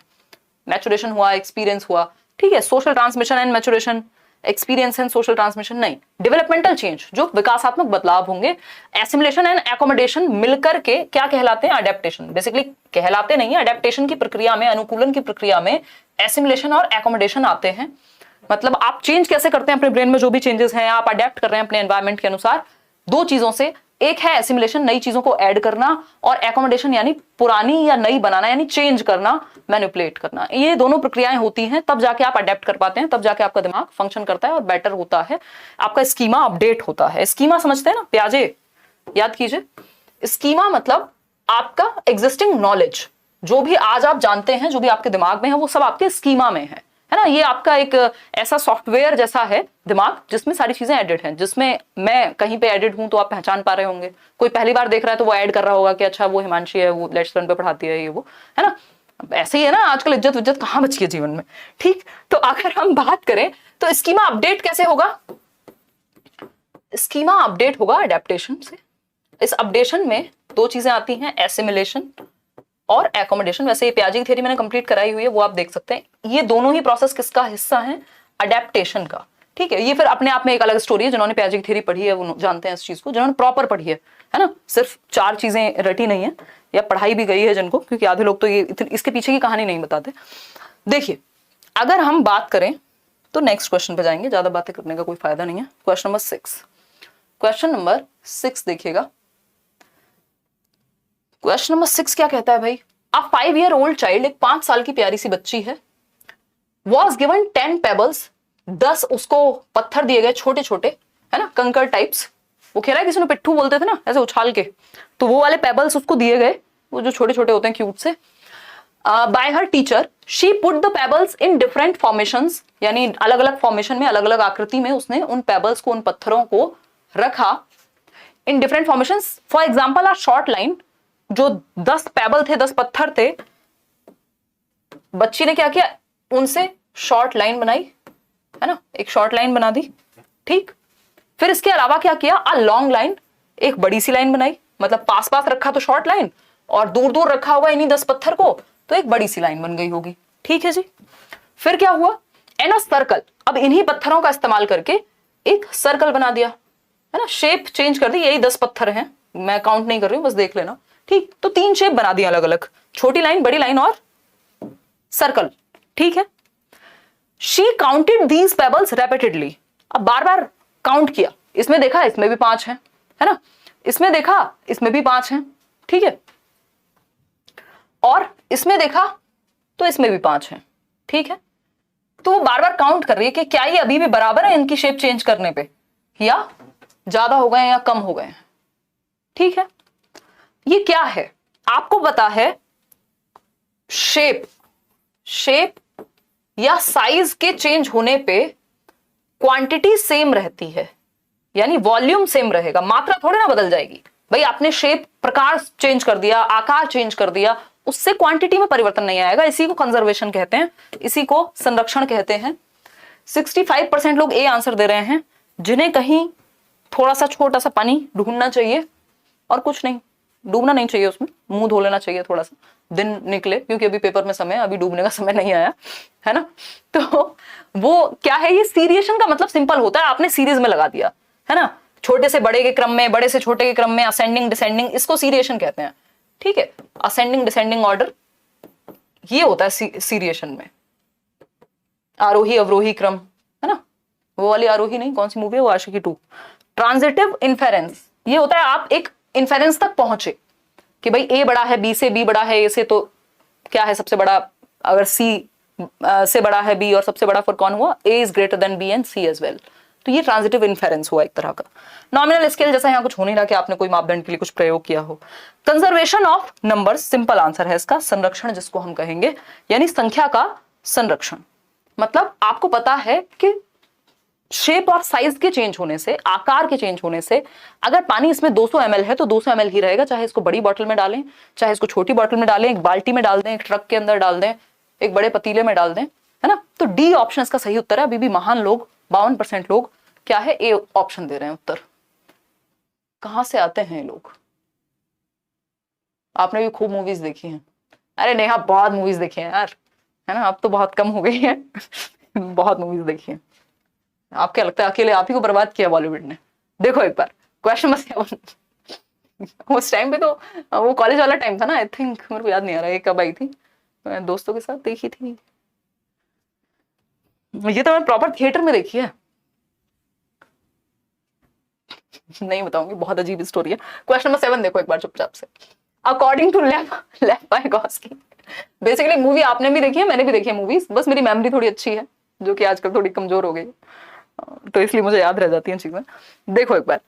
मैचुरेशन हुआ, एक्सपीरियंस हुआ, ठीक है, social transmission and maturation, experience and social transmission नहीं, डेवलपमेंटल चेंज जो विकासात्मक बदलाव होंगे, एसिमिलेशन एंड एकोमोडेशन मिलकर के क्या कहलाते हैं? अडेप्टेशन। बेसिकली कहलाते नहीं है, अडेप्टेशन की प्रक्रिया में, अनुकूलन की प्रक्रिया में एसिमिलेशन और एकोमोडेशन आते हैं। मतलब आप चेंज कैसे करते हैं अपने ब्रेन में, जो भी चेंजेस हैं आप अडेप्ट कर रहे हैं अपने एनवायरनमेंट के अनुसार, 2 चीजों से, एक है एसिमिलेशन, नई चीजों को ऐड करना, और एकोमोडेशन यानी पुरानी या नई बनाना, यानी चेंज करना, मैनिपुलेट करना। ये दोनों प्रक्रियाएं होती हैं, तब जाके आप अडेप्ट कर पाते हैं, तब जाके आपका दिमाग फंक्शन करता है और बेटर होता है, आपका स्कीमा अपडेट होता है। स्कीमा समझते हैं ना, पियाजे याद कीजिए, स्कीमा मतलब आपका एग्जिस्टिंग नॉलेज, जो भी आज आप जानते हैं, जो भी आपके दिमाग में है, वो सब आपके स्कीमा में है ना। ये आपका एक ऐसा सॉफ्टवेयर जैसा है दिमाग, जिसमें सारी चीजें एडिट हैं, जिसमें मैं कहीं पे एडिट हूं तो आप पहचान पा रहे होंगे, कोई पहली बार देख रहा है तो वो ऐड कर रहा होगा कि अच्छा वो हिमांशी है, वो लेट्स लर्न पे पढ़ाती है, ये वो, है ना। ऐसे ही है ना, आजकल इज्जत विज्जत कहाँ बची है जीवन में, ठीक। तो अगर हम बात करें तो स्कीमा अपडेट कैसे होगा? स्कीमा अपडेट होगा अडेप्टेशन से। इस अपडेशन में 2 चीजें आती हैं, एसिमिलेशन और एकोमोडेशन। वैसे ये पियाजे की थ्योरी मैंने कंप्लीट कराई हुई है, वो आप देख सकते हैं। ये दोनों ही प्रोसेस किसका हिस्सा है? अडेप्टेशन का, ठीक है। ये फिर अपने आप में एक अलग स्टोरी है, जिन्होंने पियाजे की थ्योरी पढ़ी है वो जानते हैं इस चीज को, जिन्होंने प्रॉपर पढ़ी है ना, सिर्फ 4 चीजें रटी नहीं है या पढ़ाई भी गई है जिनको, क्योंकि आधे लोग तो ये इसके पीछे की कहानी नहीं बताते। देखिए अगर हम बात करें तो नेक्स्ट क्वेश्चन पे जाएंगे, ज्यादा बातें करने का कोई फायदा नहीं है। क्वेश्चन नंबर 6, क्वेश्चन नंबर 6 देखिएगा। क्वेश्चन नंबर 6 क्या कहता है भाई? अ 5-year-old चाइल्ड, एक 5 साल की प्यारी सी बच्ची है, was given 10 pebbles 10 उसको पत्थर दिए गए छोटे छोटे, है ना, कंकर टाइप्स। वो कह रहा है किसी ने पिट्ठू बोलते थे ना ऐसे उछाल के, तो वो वाले पेबल्स उसको दिए गए, वो जो छोटे छोटे होते हैं क्यूट से। By her teacher she put the pebbles in different formations, यानी अलग अलग फॉर्मेशन में, अलग अलग आकृति में उसने उन पेबल्स को, उन पत्थरों को रखा इन different formations. For example a short line, जो 10 पेबल थे, 10 पत्थर थे, बच्ची ने क्या किया, उनसे शॉर्ट लाइन बनाई, है ना, एक शॉर्ट लाइन बना दी, ठीक। फिर इसके अलावा क्या किया, अ लॉन्ग लाइन, एक बड़ी सी लाइन बनाई, मतलब पास पास रखा तो शॉर्ट लाइन, और दूर दूर रखा होगा इन्हीं 10 पत्थर को तो एक बड़ी सी लाइन बन गई होगी, ठीक है जी। फिर क्या हुआ, एन अ सर्कल, अब इन्हीं पत्थरों का इस्तेमाल करके एक सर्कल बना दिया, है ना, शेप चेंज कर दी, यही 10 पत्थर हैं, मैं काउंट नहीं कर रही हूं, बस देख लेना, ठीक। तो 3 शेप बना दिया अलग अलग, छोटी लाइन, बड़ी लाइन और सर्कल, ठीक है। She counted these pebbles repeatedly, अब बार बार काउंट किया, इसमें देखा इसमें भी 5 हैं, है ना, इसमें देखा इसमें भी 5 हैं, ठीक है, और इसमें देखा तो इसमें भी 5 हैं, ठीक है। तो वो बार बार काउंट कर रही है कि क्या ये अभी भी बराबर है इनकी शेप चेंज करने पे, या ज्यादा हो गए या कम हो गए, ठीक है। ये क्या है, आपको पता है, शेप या साइज के चेंज होने पे क्वांटिटी सेम रहती है, यानी वॉल्यूम सेम रहेगा, मात्रा थोड़ी ना बदल जाएगी। भाई आपने शेप, प्रकार चेंज कर दिया, आकार चेंज कर दिया, उससे क्वांटिटी में परिवर्तन नहीं आएगा। इसी को कंजर्वेशन कहते हैं, इसी को संरक्षण कहते हैं। 65% लोग ए आंसर दे रहे हैं, जिन्हें कहीं थोड़ा सा छोटा सा पानी ढूंढना चाहिए और कुछ नहीं, डूबना नहीं चाहिए, उसमें मुंह धो लेना चाहिए थोड़ा सा, दिन निकले, क्योंकि अभी पेपर में समय है, अभी डूबने का समय नहीं आया, है ना। तो वो क्या है, ये सीरिएशन का मतलब सिंपल होता है, आपने सीरीज में लगा दिया, है ना, छोटे से बड़े के क्रम में, बड़े से छोटे के क्रम में, असेंडिंग डिसेंडिंग, इसको सीरिएशन कहते हैं, ठीक है। असेंडिंग डिसेंडिंग ऑर्डर ये होता है सीरिएशन में। आरोही अवरोही क्रम, है ना, वो वाली आरोही नहीं, कौन सी मूवी है वो, आशिकी 2। ट्रांजिटिव इन्फेरेंस, ये होता है आप एक इन्फेरेंस तक पहुंचे कि भाई ए बड़ा है बी से, बी बड़ा है ए से, तो क्या है सबसे बड़ा, अगर सी से बड़ा है बी और सबसे बड़ा फिर कौन हुआ, A is greater than B and C as well. तो ये ट्रांजिटिव इन्फेरेंस हुआ एक तरह का। नॉमिनल स्केल जैसा यहाँ कुछ हो नहीं रहा कि आपने कोई मापदंड के लिए कुछ प्रयोग किया हो। Conservation of numbers, simple answer है इसका, संरक्षण जिसको हम कहेंगे, यानी संख्या का संरक्षण। मतलब आपको पता है कि शेप और साइज के चेंज होने से, आकार के चेंज होने से, अगर पानी इसमें 200 ml है तो 200 ml ही रहेगा, चाहे इसको बड़ी बोतल में डालें, चाहे इसको छोटी बोतल में डालें, एक बाल्टी में डाल दें, एक ट्रक के अंदर डाल दें, एक बड़े पतीले में डाल दें, है ना। तो डी ऑप्शन इसका सही उत्तर है। अभी भी महान लोग 52% लोग क्या है, ए ऑप्शन दे रहे हैं उत्तर। कहां से आते हैं लोग, आपने भी खूब मूवीज देखी हैं। अरे नेहा बहुत मूवीज देखी हैं यार, है ना, अब तो बहुत कम हो गई है बहुत मूवीज देखी हैं। आप क्या लगता है अकेले आप ही को बर्बाद किया बॉलीवुड ने? देखो एक बार क्वेश्चन नंबर 7। उस टाइम पे तो वो कॉलेज वाला टाइम था ना, आई थिंक, मेरे को याद नहीं आ रहा है कब आई थी, मैं दोस्तों के साथ देखी थी। ये तो मैं प्रॉपर थिएटर में देखी है, नहीं बताऊंगी, बहुत अजीब स्टोरी है। क्वेश्चन नंबर 7 देखो एक बार चुपचाप से। According to Lev Vygotsky, basically movie आपने भी देखी है, मैंने भी देखी है मूवीज, बस मेरी मेमोरी थोड़ी अच्छी है, जो कि आजकल थोड़ी कमजोर हो गई, तो इसलिए मुझे याद रह जाती हैं चीजें। देखो एक बार,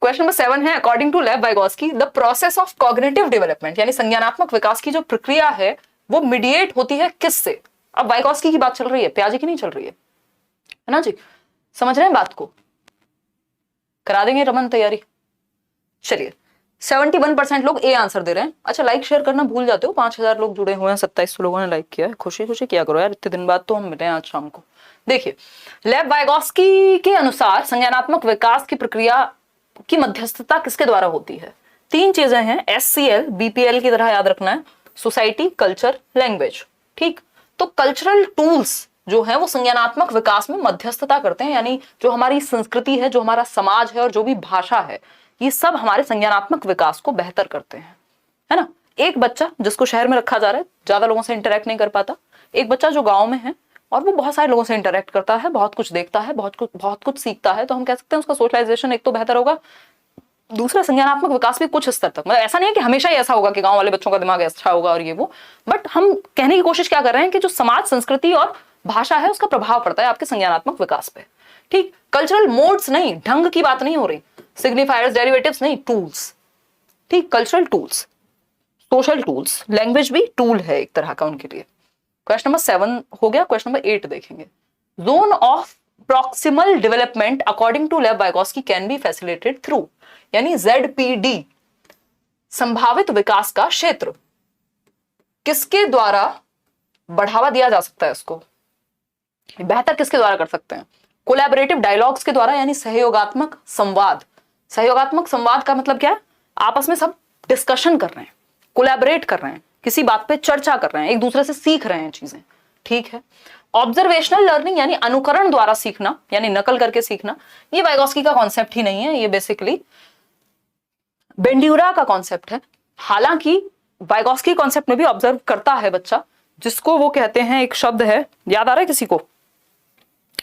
क्वेश्चन नंबर 7 है, according to Lev Vygotsky the process of cognitive development, यानी संज्ञानात्मक विकास की जो प्रक्रिया है वो मीडिएट होती है किससे? अब वाइगोस्की की बात चल रही है, पियाजे की नहीं चल रही है ना जी, समझ रहे हैं बात को? करा देंगे रमन तैयारी। चलिए 71% लोग ए आंसर दे रहे हैं। अच्छा, लाइक शेयर करना भूल जाते हो, 5000 लोग जुड़े हुए हैं, 27 लोगों ने लाइक किया है, खुशी खुशी किया करो यार, इतने दिन बाद तो हम मिले हैं आज शाम को। देखिए, लेव वाइगोस्की के अनुसार संज्ञानात्मक विकास की प्रक्रिया की मध्यस्थता किसके द्वारा होती है? 3 चीजें हैं, SCL BPL की तरह याद रखना है, सोसाइटी, कल्चर, लैंग्वेज, ठीक। तो कल्चरल टूल्स जो है वो संज्ञानात्मक विकास में मध्यस्थता करते हैं, यानी जो हमारी संस्कृति है, जो हमारा समाज है और जो भी भाषा है, ये सब हमारे संज्ञानात्मक विकास को बेहतर करते हैं, है ना। एक बच्चा जिसको शहर में रखा जा रहा है, ज्यादा लोगों से इंटरेक्ट नहीं कर पाता, एक बच्चा जो गांव में है और वो बहुत सारे लोगों से इंटरेक्ट करता है, बहुत कुछ देखता है, बहुत कुछ सीखता है, तो हम कह सकते हैं उसका सोशलाइजेशन एक तो बेहतर होगा, दूसरा संज्ञानात्मक विकास भी कुछ स्तर तक, मतलब ऐसा नहीं है कि हमेशा ही ऐसा होगा कि गांव वाले बच्चों का दिमाग अच्छा होगा और ये वो, बट हम कहने की कोशिश क्या कर रहे हैं कि जो समाज, संस्कृति और भाषा है उसका प्रभाव पड़ता है आपके संज्ञानात्मक विकास पे। ठीक, कल्चरल मोड्स नहीं, ढंग की बात नहीं हो रही, सिग्निफायर्स डेरिवेटिव्स नहीं, टूल्स। ठीक, cultural tools, social tools, language भी टूल है एक तरह का उनके लिए। क्वेश्चन नंबर 7 हो गया। क्वेश्चन नंबर 8 देखेंगे। Zone of proximal development according to Lev Vygotsky can be facilitated through, यानी ZPD, संभावित विकास का क्षेत्र, किसके द्वारा बढ़ावा दिया जा सकता है, इसको बेहतर किसके द्वारा कर सकते हैं? कोलैबोरेटिव डायलॉग्स के द्वारा, यानी सहयोगात्मक संवाद। सहयोगात्मक संवाद का मतलब क्या है? आपस में सब डिस्कशन कर रहे हैं, कोलैबोरेट कर रहे हैं, किसी बात पे चर्चा कर रहे हैं, एक दूसरे से सीख रहे हैं चीजें। ठीक है। ऑब्जर्वेशनल लर्निंग, यानी अनुकरण द्वारा सीखना, यानी नकल करके सीखना, ये वाइगोस्की का कॉन्सेप्ट ही नहीं है, ये बेसिकली बेंड्यूरा का कॉन्सेप्ट है। हालांकि वाइगोस्की कॉन्सेप्ट में भी ऑब्जर्व करता है बच्चा, जिसको वो कहते हैं, एक शब्द है, याद आ रहा है किसी को?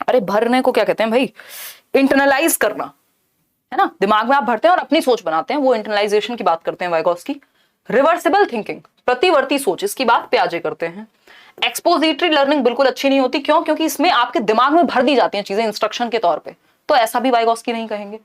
अरे भरने को क्या कहते हैं भाई? इंटरनलाइज करना, है ना? दिमाग में आप भरते हैं और अपनी सोच बनाते हैं, वो इंटरनलाइजेशन की बात करते हैं वाइगोस्की। रिवर्सिबल थिंकिंग, प्रतिवर्ती सोच, इसकी बात पियाजे करते हैं। एक्सपोजिटरी लर्निंग बिल्कुल अच्छी नहीं होती, क्यों? क्योंकि इसमें आपके दिमाग में भर दी जाती हैं चीजें इंस्ट्रक्शन के तौर पे, तो ऐसा भी वाइगोस्की नहीं कहेंगे।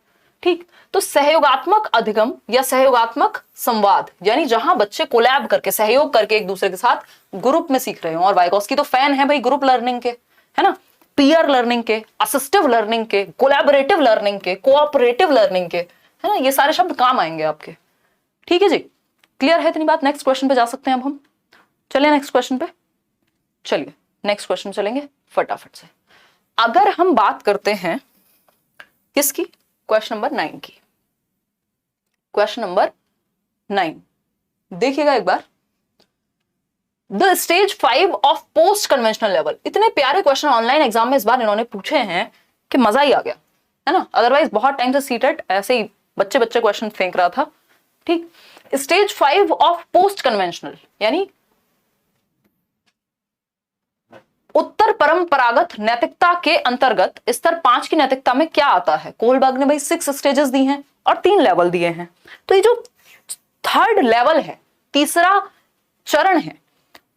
ठीक, तो सहयोगात्मक अधिगम या सहयोगात्मक संवाद, यानी जहां बच्चे कोलैब करके, सहयोग करके एक दूसरे के साथ ग्रुप में सीख रहे हो। और वाइगोस्की तो फैन है भाई ग्रुप लर्निंग के, है ना, पीयर लर्निंग के, असिस्टिव लर्निंग के, कोलैबोरेटिव लर्निंग के, कोऑपरेटिव लर्निंग के, है ना, ये सारे शब्द काम आएंगे आपके। ठीक है जी, क्लियर है इतनी बात? नेक्स्ट क्वेश्चन पे जा सकते हैं अब हम। चलिए नेक्स्ट क्वेश्चन पे, चलिए नेक्स्ट क्वेश्चन चलेंगे फटाफट से। अगर हम बात करते हैं किसकी? क्वेश्चन नंबर 9 की। क्वेश्चन नंबर 9 देखिएगा एक बार। The stage 5 of post conventional level. इतने प्यारे क्वेश्चन ऑनलाइन एग्जाम में इस बार इन्होंने पूछे हैं कि मजा ही आ गया, है ना। अदरवाइज बहुत टाइम से सीटेट ऐसे ही बच्चे क्वेश्चन फेंक रहा था। ठीक, स्टेज 5 ऑफ पोस्ट कन्वेंशनल, यानी उत्तर परंपरागत नैतिकता के अंतर्गत स्तर 5 की नैतिकता में क्या आता है? कोलबर्ग ने भाई 6 स्टेजेस दी हैं और 3 लेवल दिए हैं। तो ये जो थर्ड लेवल है, तीसरा चरण है,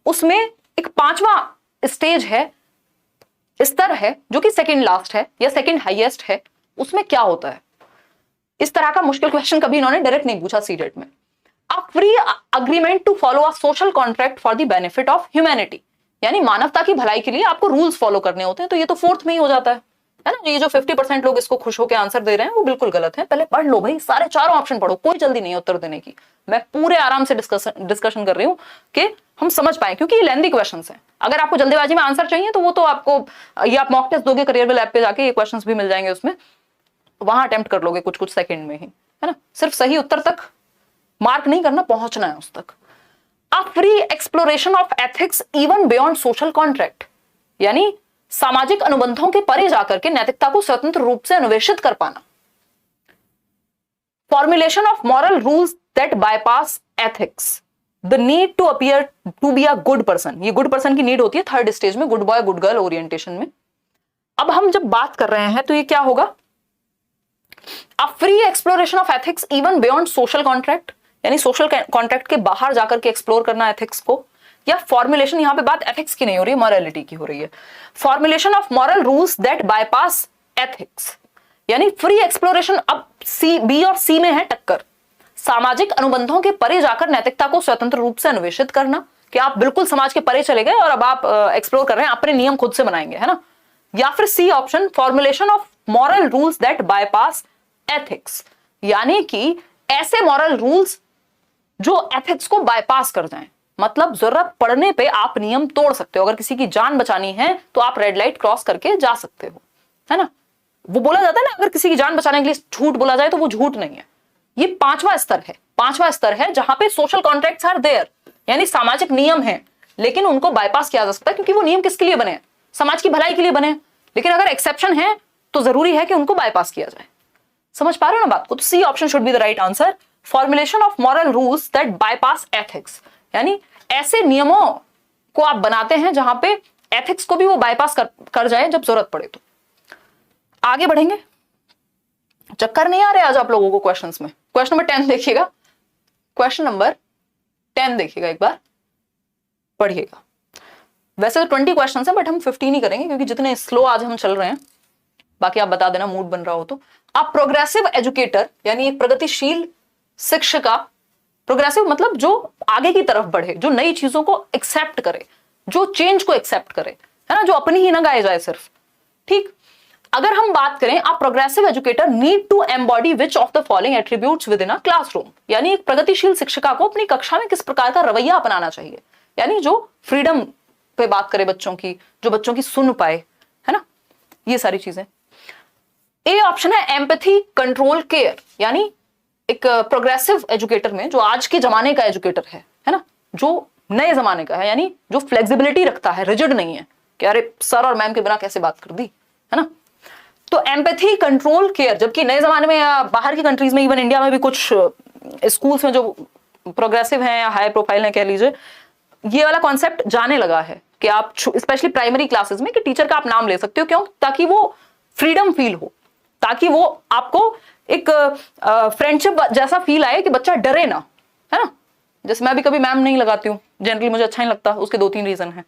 उसमें एक 5वां स्टेज है, स्तर है, जो कि सेकंड लास्ट है या सेकंड हाईएस्ट है। उसमें क्या होता है? इस तरह का मुश्किल क्वेश्चन कभी इन्होंने डायरेक्ट नहीं पूछा सीटेट में। A free agreement to follow a social contract for the benefit of humanity, यानी मानवता की भलाई के लिए आपको रूल्स फॉलो करने होते हैं। तो ये तो 4th में ही हो जाता है ना। ये जो 50% लोग इसको खुश होकर आंसर दे रहे हैं वो बिल्कुल गलत है। पहले पढ़ लो भाई, सारे चारों ऑप्शन पढ़ो, कोई जल्दी नहीं है उत्तर देने की। मैं पूरे आराम से डिस्कशन कर रही हूँ कि हम समझ पाए, क्योंकि ये लेंथी क्वेश्चंस हैं। अगर आपको जल्दीबाजी में आंसर चाहिए तो वो तो आपको, ये आप मॉक टेस्ट दोगे करियर लैब पे जाके, ये क्वेश्चंस भी मिल जाएंगे उसमें, वहां अटेम्प्ट कर लोगे कुछ सेकंड में ही, है ना। सिर्फ सही उत्तर तक मार्क नहीं करना, पहुंचना है उस तक। A free exploration of ethics even beyond social contract, यानी सामाजिक अनुबंधों के परे जाकर के नैतिकता को स्वतंत्र रूप से अन्वेषित कर पाना। Formulation of moral rules that bypass ethics, the need to appear to be a good person, ये गुड पर्सन की नीड होती है थर्ड स्टेज में, good boy good girl orientation में। अब हम जब बात कर रहे हैं तो ये क्या होगा? A free exploration of ethics even beyond social contract, यानी सोशल कॉन्ट्रैक्ट के बाहर जाकर के एक्सप्लोर करना एथिक्स को। या फॉर्मुलेशन, यहां पे बात एथिक्स की नहीं हो रही है, मॉरलिटी की हो रही है। Formulation of moral rules that bypass ethics, यानी फ्री एक्सप्लोरेशन। अब सी, बी और सी में है टक्कर। सामाजिक अनुबंधों के परे जाकर नैतिकता को स्वतंत्र रूप से अन्वेषित करना, कि आप बिल्कुल समाज के परे चले गए और अब आप एक्सप्लोर कर रहे हैं, अपने नियम खुद से बनाएंगे, है ना। या फिर C option, formulation of moral rules that bypass ethics, यानी कि ऐसे मॉरल रूल्स जो एथिक्स को बाईपास कर जाएं। मतलब जरूरत पड़ने पे आप नियम तोड़ सकते हो। अगर किसी की जान बचानी है तो आप रेड लाइट क्रॉस करके जा सकते हो, है ना। वो बोला जाता है ना, अगर किसी की जान बचाने के लिए झूठ बोला जाए तो वो झूठ नहीं है। ये 5वां स्तर है, 5वां स्तर है जहां पे सोशल कॉन्ट्रैक्ट्स आर देयर, यानी सामाजिक नियम हैं, लेकिन उनको बाईपास किया जा सकता है, क्योंकि वो नियम किसके लिए बने हैं? समाज की भलाई के लिए बने हैं। लेकिन अगर एक्सेप्शन है तो जरूरी है कि उनको बाईपास किया जाए। समझ पा रहे हो ना बात को? तो C option should be the right answer, formulation of moral rules that bypass ethics, यानी ऐसे नियमों को आप बनाते हैं जहां पे एथिक्स को भी वो बाईपास कर जाए जब जरूरत पड़े। तो आगे बढ़ेंगे, चक्कर नहीं आ रहे आज आप लोगों को क्वेश्चंस में? क्वेश्चन नंबर 10 देखिएगा, क्वेश्चन नंबर 10 देखिएगा, एक बार पढ़िएगा। वैसे तो 20 क्वेश्चन है, बट हम 15 ही करेंगे क्योंकि जितने स्लो आज हम चल रहे हैं। बाकी आप बता देना मूड बन रहा हो तो। आप प्रोग्रेसिव एजुकेटर यानी एक प्रगतिशील शिक्षिका, प्रोग्रेसिव मतलब जो आगे की तरफ बढ़े, जो नई चीजों को एक्सेप्ट करे, जो चेंज को एक्सेप्ट करे, है ना, जो अपनी ही ना गाए जाए सिर्फ। ठीक, अगर हम बात करें, आप progressive educator need to embody which of the following attributes within a classroom, यानी एक प्रगतिशील शिक्षिका को अपनी कक्षा में किस प्रकार का रवैया अपनाना चाहिए, यानी जो फ्रीडम पे बात करे बच्चों की, जो बच्चों की सुन पाए, है ना, ये सारी चीजें। ए ऑप्शन है एम्पैथी, कंट्रोल, केयर, यानी एक प्रोग्रेसिव एजुकेटर में जो आज के जमाने का एजुकेटर है ना, जो नए जमाने का है, यानी जो फ्लेक्सिबिलिटी रखता है, रिजिड नहीं है कि अरे सर और मैम के बिना कैसे बात कर दी, है ना। तो एम्पैथी, कंट्रोल, केयर, जबकि नए जमाने में या बाहर की कंट्रीज में, इवन इंडिया में भी कुछ स्कूल्स में जो प्रोग्रेसिव हैं या हाई प्रोफाइल हैं कह लीजिए, ये वाला कॉन्सेप्ट जाने लगा है कि आप स्पेशली प्राइमरी क्लासेस में कि टीचर का आप नाम ले सकते हो, क्यों, ताकि वो फ्रीडम फील हो, ताकि वो आपको एक फ्रेंडशिप जैसा फील आए कि बच्चा डरे ना, है ना। जैसे मैं भी कभी मैम नहीं लगाती हूँ, जनरली मुझे अच्छा नहीं लगता, उसके 2-3 रीजन है।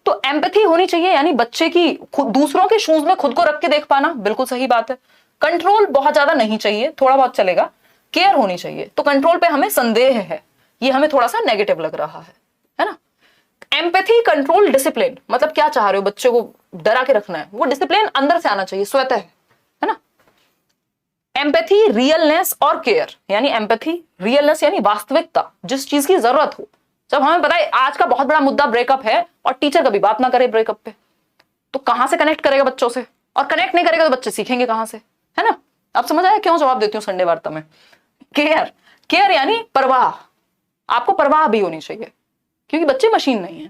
तो एम्पैथी होनी चाहिए, यानी बच्चे की दूसरों के शूज में खुद को रख के देख पाना, बिल्कुल सही बात है। कंट्रोल बहुत ज्यादा नहीं चाहिए, थोड़ा बहुत चलेगा। केयर होनी चाहिए, तो कंट्रोल पे हमें संदेह है, ये हमें थोड़ा सा नेगेटिव लग रहा है ना। एम्पैथी, कंट्रोल, डिसिप्लिन, मतलब क्या चाह रहे हो, बच्चे को डरा के रखना है, वो डिसिप्लिन अंदर से आना चाहिए, स्वतः, है ना। एम्पैथी, रियलनेस और केयर, यानी एम्पैथी, रियलनेस यानी वास्तविकता, जिस चीज की जरूरत हो। जब हमें पता है आज का बहुत बड़ा मुद्दा ब्रेकअप है और टीचर कभी बात ना करे ब्रेकअप पे, तो कहां से कनेक्ट करेगा बच्चों से, और कनेक्ट नहीं करेगा तो बच्चे सीखेंगे कहां से, है ना। आप समझ आया क्यों जवाब देती हूँ संडे वार्ता में। केयर, केयर यानी परवाह, आपको परवाह भी होनी चाहिए क्योंकि बच्चे मशीन नहीं है।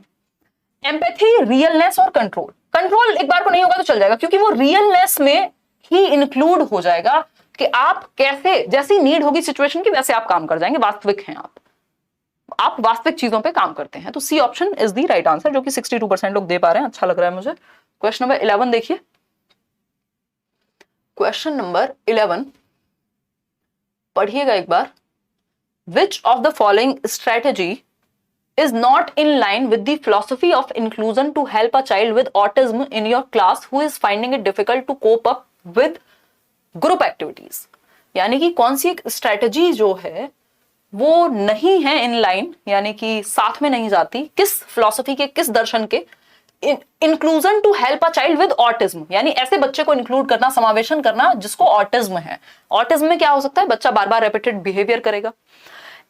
एम्पैथी, रियलनेस और कंट्रोल, कंट्रोल एक बार को नहीं होगा तो चल जाएगा क्योंकि वो रियलनेस में ही इंक्लूड हो जाएगा कि आप कैसे, जैसी नीड होगी सिचुएशन की वैसे आप काम कर जाएंगे, वास्तविक हैं आप वास्तविक चीजों पे काम करते हैं। तो C option is the right answer, जो कि 62% लोग दे पा रहे हैं, अच्छा लग रहा है मुझे। क्वेश्चन नंबर 11 देखिए। क्वेश्चन नंबर 11 पढ़िएगा एक बार। Which of the following strategy is not in line with the philosophy of inclusion to help a child with autism in your class who is finding it difficult to cope up with group activities, यानी कि कौन सी एक strategy जो है वो नहीं है in line, यानी कि साथ में नहीं जाती, किस फिलॉसफी के, किस दर्शन के, inclusion to help a child with autism, यानी ऐसे बच्चे को इंक्लूड करना, समावेशन करना जिसको ऑटिज्म है। ऑटिज्म में क्या हो सकता है, बच्चा बार बार रिपीटेड बिहेवियर करेगा,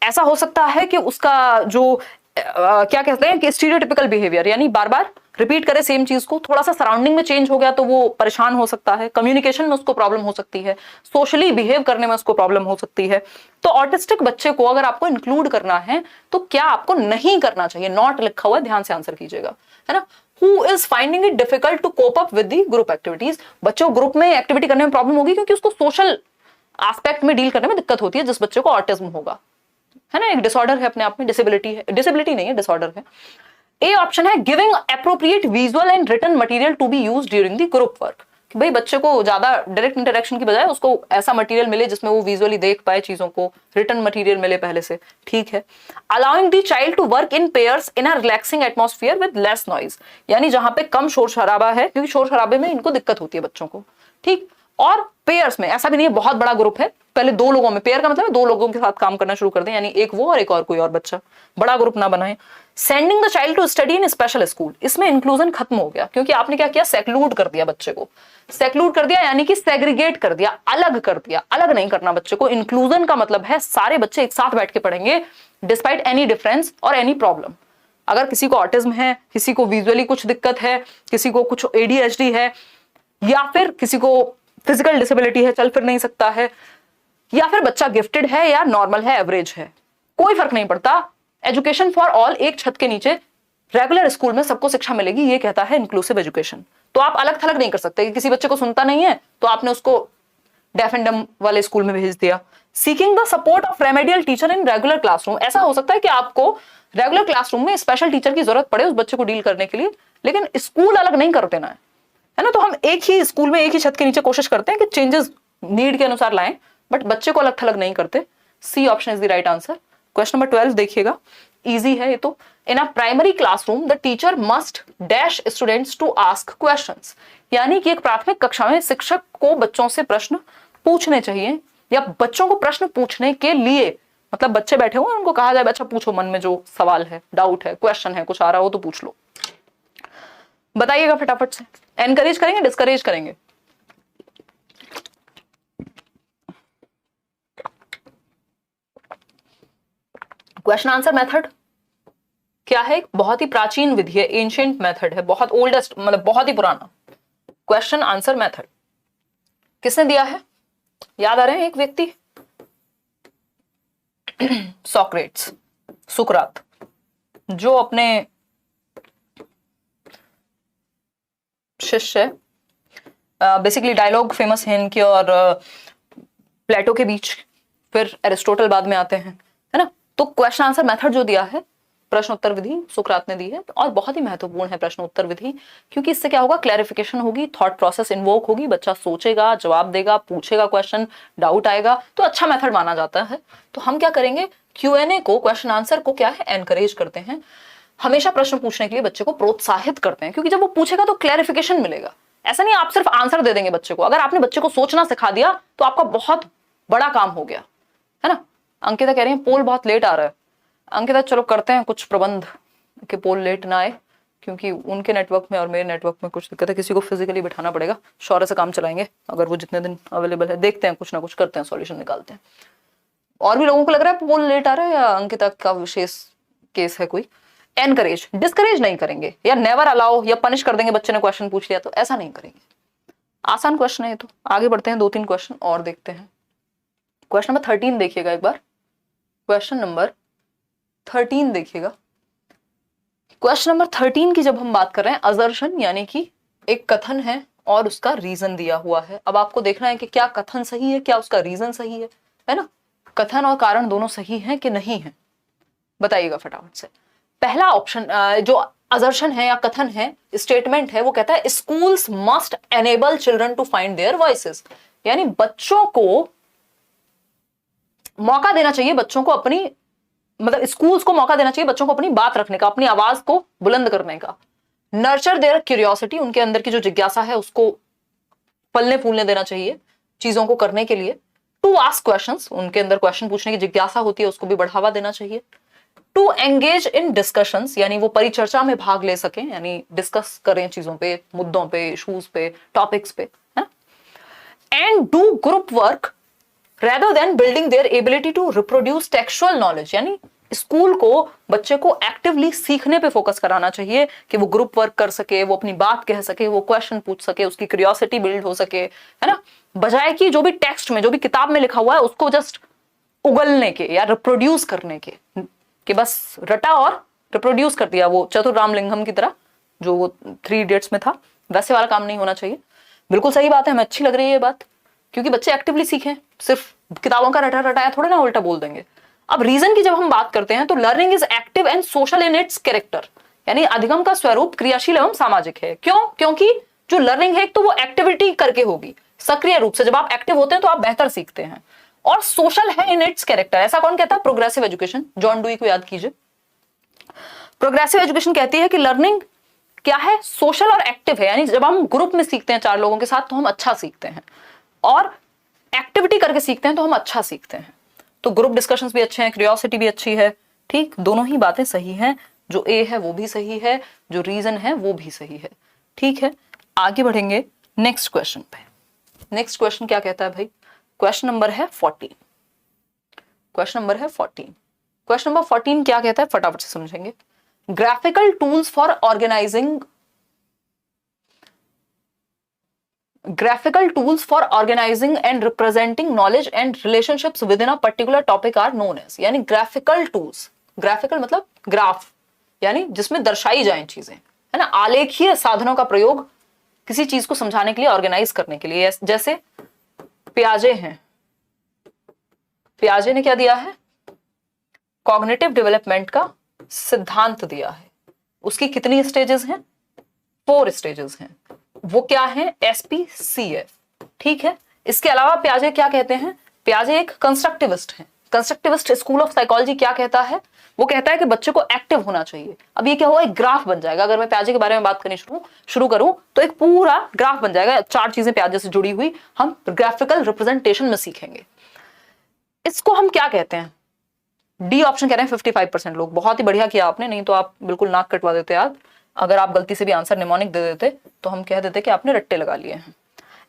ऐसा हो सकता है कि उसका जो क्या कहते हैं कि स्टीरियोटिपिकल बिहेवियर, यानी बार बार रिपीट करे सेम चीज को, थोड़ा सा सराउंडिंग में चेंज हो गया तो वो परेशान हो सकता है, कम्युनिकेशन में उसको प्रॉब्लम हो सकती है, सोशली बिहेव करने में उसको प्रॉब्लम हो सकती है। तो ऑटिस्टिक बच्चे को अगर आपको इंक्लूड करना है तो क्या आपको नहीं करना चाहिए, नॉट लिखा हुआ है, ध्यान से आंसर कीजिएगा, है ना। Who is finding it difficult to cope up with the group activities, बच्चों को ग्रुप में एक्टिविटी करने में प्रॉब्लम होगी क्योंकि उसको सोशल एस्पेक्ट में डील करने में दिक्कत होती है, जिस बच्चे को ऑटिज्म होगा, है ना, एक डिसऑर्डर है अपने आप में, डिसेबिलिटी है, डिसेबिलिटी नहीं है, डिसऑर्डर है। ए ऑप्शन है giving appropriate visual and written material to be used during the group work, कि भाई बच्चे को ज्यादा डायरेक्ट इंटरेक्शन की बजाय उसको ऐसा मटेरियल मिले जिसमें वो विजुअली देख पाए चीजों को, रिटन मटेरियल मिले पहले से, ठीक है। Allowing the child to work in pairs in a relaxing atmosphere with less noise, यानी जहां पे कम शोर शराबा है, क्योंकि शोर शराबे में इनको दिक्कत होती है बच्चों को, ठीक। और पेयर्स में ऐसा भी नहीं है बहुत बड़ा ग्रुप है, पहले 2 लोगों में, पेयर का मतलब है 2 लोगों के साथ काम करना शुरू कर दें, यानी एक वो और एक और कोई और बच्चा, बड़ा ग्रुप ना बनाए। Sending the child to study in special school, इसमें इंक्लूजन खत्म हो गया क्योंकि आपने क्या किया, सेक्लूड कर दिया बच्चे को, सेक्लूड कर दिया यानी कि सेग्रीगेट कर दिया, अलग कर दिया, अलग नहीं करना बच्चे को। इंक्लूजन का मतलब है सारे बच्चे एक साथ बैठ के पढ़ेंगे डिस्पाइट एनी डिफरेंस और एनी प्रॉब्लम। अगर किसी को ऑटिज्म है, किसी को विजुअली कुछ दिक्कत है, किसी को कुछ एडीएचडी है, या फिर किसी को फिजिकल डिसेबिलिटी है, चल फिर नहीं सकता है, या फिर बच्चा गिफ्टेड है या नॉर्मल है, एवरेज है, कोई फर्क नहीं पड़ता, एजुकेशन फॉर ऑल, एक छत के नीचे रेगुलर स्कूल में सबको शिक्षा मिलेगी, ये कहता है इंक्लूसिव एजुकेशन। तो आप अलग थलग नहीं कर सकते कि किसी बच्चे को सुनता नहीं है तो आपने उसको डेफ एंड डम वाले स्कूल में भेज दिया। Seeking the support of remedial teacher in regular classroom, ऐसा हो सकता है कि आपको रेगुलर क्लासरूम में स्पेशल टीचर की जरूरत पड़े उस बच्चे को डील करने के लिए, लेकिन स्कूल अलग नहीं कर देना है ना। तो हम एक ही स्कूल में एक ही छत के नीचे कोशिश करते हैं कि चेंजेस नीड के अनुसार लाएं, बट बच्चे को अलग थलग नहीं करते। C option is the right answer. Question number 12 देखिएगा, इजी है ये तो। In a primary classroom the teacher must dash students to ask questions, यानी कि एक प्राथमिक कक्षा में शिक्षक को बच्चों से प्रश्न पूछने चाहिए, या बच्चों को प्रश्न पूछने के लिए, मतलब बच्चे बैठे हुए उनको कहा जाए बच्चा पूछो, मन में जो सवाल है, डाउट है, क्वेश्चन है, कुछ आ रहा हो तो पूछ लो। बताइएगा फटाफट से, एनकरेज करेंगे डिस्करेज करेंगे? क्वेश्चन आंसर मेथड क्या है? बहुत ही प्राचीन विधि है, एंशिएंट मेथड है, बहुत ओल्डेस्ट, मतलब बहुत ही पुराना क्वेश्चन आंसर मेथड। किसने दिया है? याद आ रहे हैं एक व्यक्ति? सोक्रेट्स, सुकरात, जो अपने शिष्य, बेसिकली डायलॉग फेमस है इनके और प्लेटो के बीच, फिर एरिस्टोटल बाद में आते हैं, है ना। तो क्वेश्चन आंसर मेथड जो दिया है, प्रश्न उत्तर विधि सुकरात ने दी है, और बहुत ही महत्वपूर्ण है प्रश्न उत्तर विधि, क्योंकि इससे क्या होगा, क्लैरिफिकेशन होगी, थॉट प्रोसेस इन्वोक होगी, बच्चा सोचेगा, जवाब देगा, पूछेगा क्वेश्चन, डाउट आएगा, तो अच्छा मेथड माना जाता है। तो हम क्या करेंगे, Q&A को, क्वेश्चन आंसर को क्या है, एनकरेज करते हैं, हमेशा प्रश्न पूछने के लिए बच्चे को प्रोत्साहित करते हैं, क्योंकि जब वो पूछेगा तो क्लैरिफिकेशन मिलेगा। ऐसा नहीं आप सिर्फ आंसर दे देंगे बच्चे को, अगर आपने बच्चे को सोचना सिखा दिया तो आपका बहुत बड़ा काम हो गया, है ना। अंकिता कह रही है पोल बहुत लेट आ रहा है। अंकिता चलो करते हैं कुछ प्रबंध कि पोल लेट ना आए, क्योंकि उनके नेटवर्क में और मेरे नेटवर्क में कुछ दिक्कत है, किसी को फिजिकली बिठाना पड़ेगा, शौर्य से काम चलाएंगे अगर वो जितने दिन अवेलेबल है, देखते हैं कुछ ना कुछ करते हैं, सॉल्यूशन निकालते हैं। और भी लोगों को लग रहा है पोल लेट आ रहा है, या अंकिता का विशेष केस है कोई? एनकरेज, डिस्करेज नहीं करेंगे, या नेवर अलाउ, या पनिश कर देंगे बच्चे ने क्वेश्चन पूछ लिया तो, ऐसा नहीं करेंगे। आसान क्वेश्चन है ये तो। आगे बढ़ते हैं, 2-3 क्वेश्चन और देखते हैं। क्वेश्चन नंबर 13 देखिएगा एक बार, क्वेश्चन नंबर 13 देखिएगा। क्वेश्चन नंबर 13 की जब हम बात कर रहे हैं, असर्शन यानी कि एक कथन है और उसका रीजन दिया हुआ है। अब आपको देखना है कि क्या कथन सही है, क्या उसका रीजन सही है ना। कथन और कारण दोनों सही है कि नहीं है, बताइएगा फटाफट से। पहला ऑप्शन जो असर्शन है या कथन है, स्टेटमेंट है, वो कहता है schools must enable children to find their voices, यानी बच्चों को मौका देना चाहिए, बच्चों को अपनी, मतलब स्कूल्स को मौका देना चाहिए बच्चों को अपनी बात रखने का, अपनी आवाज को बुलंद करने का। नर्चर देयर क्यूरियोसिटी, उनके अंदर की जो जिज्ञासा है उसको फलने फूलने देना चाहिए चीजों को करने के लिए। टू आस्क क्वेश्चंस, उनके अंदर क्वेश्चन पूछने की जिज्ञासा होती है, उसको भी बढ़ावा देना चाहिए। टू एंगेज इन डिस्कशंस, यानी वो परिचर्चा में भाग ले सकें, यानी डिस्कस करें चीजों पे, मुद्दों पे, इशूज पे, टॉपिक्स पे, है। And do group work rather than building their ability to reproduce textual knowledge, यानी स्कूल को बच्चे को एक्टिवली सीखने पे फोकस कराना चाहिए कि वो ग्रुप वर्क कर सके, वो अपनी बात कह सके, वो क्वेश्चन पूछ सके, उसकी क्यूरियोसिटी बिल्ड हो सके, है ना। बजाय कि जो भी टेक्स्ट में, जो भी किताब में लिखा हुआ है उसको जस्ट उगलने के या रिप्रोड्यूस करने के, कि बस रटा और रिप्रोड्यूस कर दिया, वो चतुर रामलिंगम की तरह जो वो 3 इडियट्स में था, वैसे वाला काम नहीं होना चाहिए। बिल्कुल सही बात है, हमें अच्छी लग रही है ये बात, क्योंकि बच्चे एक्टिवली सीखें, सिर्फ किताबों का रटा रटाया थोड़ा ना उल्टा बोल देंगे। अब रीजन की जब हम बात करते हैं तो learning is active and social in its character, यानी अधिगम का स्वरूप क्रियाशील एवं सामाजिक है। क्यों? क्योंकि जो लर्निंग है एक तो वो एक्टिविटी करके होगी, सक्रिय रूप से। जब आप एक्टिव होते हैं तो आप बेहतर सीखते हैं, और सोशल है इन इट्स कैरेक्टर। ऐसा कौन कहता है? प्रोग्रेसिव एजुकेशन, जॉन डुई को याद कीजिए। प्रोग्रेसिव एजुकेशन कहती है कि लर्निंग क्या है, सोशल और एक्टिव है, यानी जब हम ग्रुप में सीखते हैं 4 लोगों के साथ तो हम अच्छा सीखते हैं, और एक्टिविटी करके सीखते हैं तो हम अच्छा सीखते हैं। तो ग्रुप डिस्कशंस भी अच्छे हैं, क्यूरियोसिटी भी अच्छी है, ठीक, दोनों ही बातें सही हैं। जो ए है वो भी सही है, जो रीजन है वो भी सही है, ठीक है। आगे बढ़ेंगे नेक्स्ट क्वेश्चन पे। नेक्स्ट क्वेश्चन क्या कहता है भाई? क्वेश्चन नंबर है 14। क्वेश्चन नंबर है 14। क्वेश्चन नंबर 14 क्या कहता है, फटाफट से समझेंगे। Graphical tools for organising, graphical tools for organizing and representing knowledge and relationships within a particular topic are known as, यानी graphical tools, graphical मतलब ग्राफ, यानी जिसमें दर्शाई जाएं चीजें, है ना। आलेखीय साधनों का प्रयोग किसी चीज को समझाने के लिए, ऑर्गेनाइज करने के लिए। जैसे पियाजे हैं, पियाजे ने क्या दिया है? कॉग्निटिव डेवलपमेंट का सिद्धांत दिया है। उसकी कितनी स्टेजेस हैं? 4 स्टेजेस हैं। वो क्या है? SPCF, ठीक है। इसके अलावा पियाजे क्या कहते हैं? पियाजे एक कंस्ट्रक्टिविस्ट हैं, कंस्ट्रक्टिविस्ट स्कूल ऑफ साइकोलॉजी क्या कहता है? वो कहता है कि बच्चे को एक्टिव होना चाहिए। अब ये क्या हुआ, एक ग्राफ बन जाएगा। अगर मैं प्याजे के बारे में बात करनी शुरू करूं तो एक पूरा ग्राफ बन जाएगा, 4 चीजें प्याजे से जुड़ी हुई, हम ग्राफिकल रिप्रेजेंटेशन में सीखेंगे। इसको हम क्या कहते हैं? डी ऑप्शन कह रहे हैं 55% लोग। बहुत ही बढ़िया किया आपने, नहीं तो आप बिल्कुल नाक कटवा देते यार। अगर आप गलती से भी आंसर निमोनिक दे देते तो हम कह देते कि आपने रट्टे लगा लिए हैं।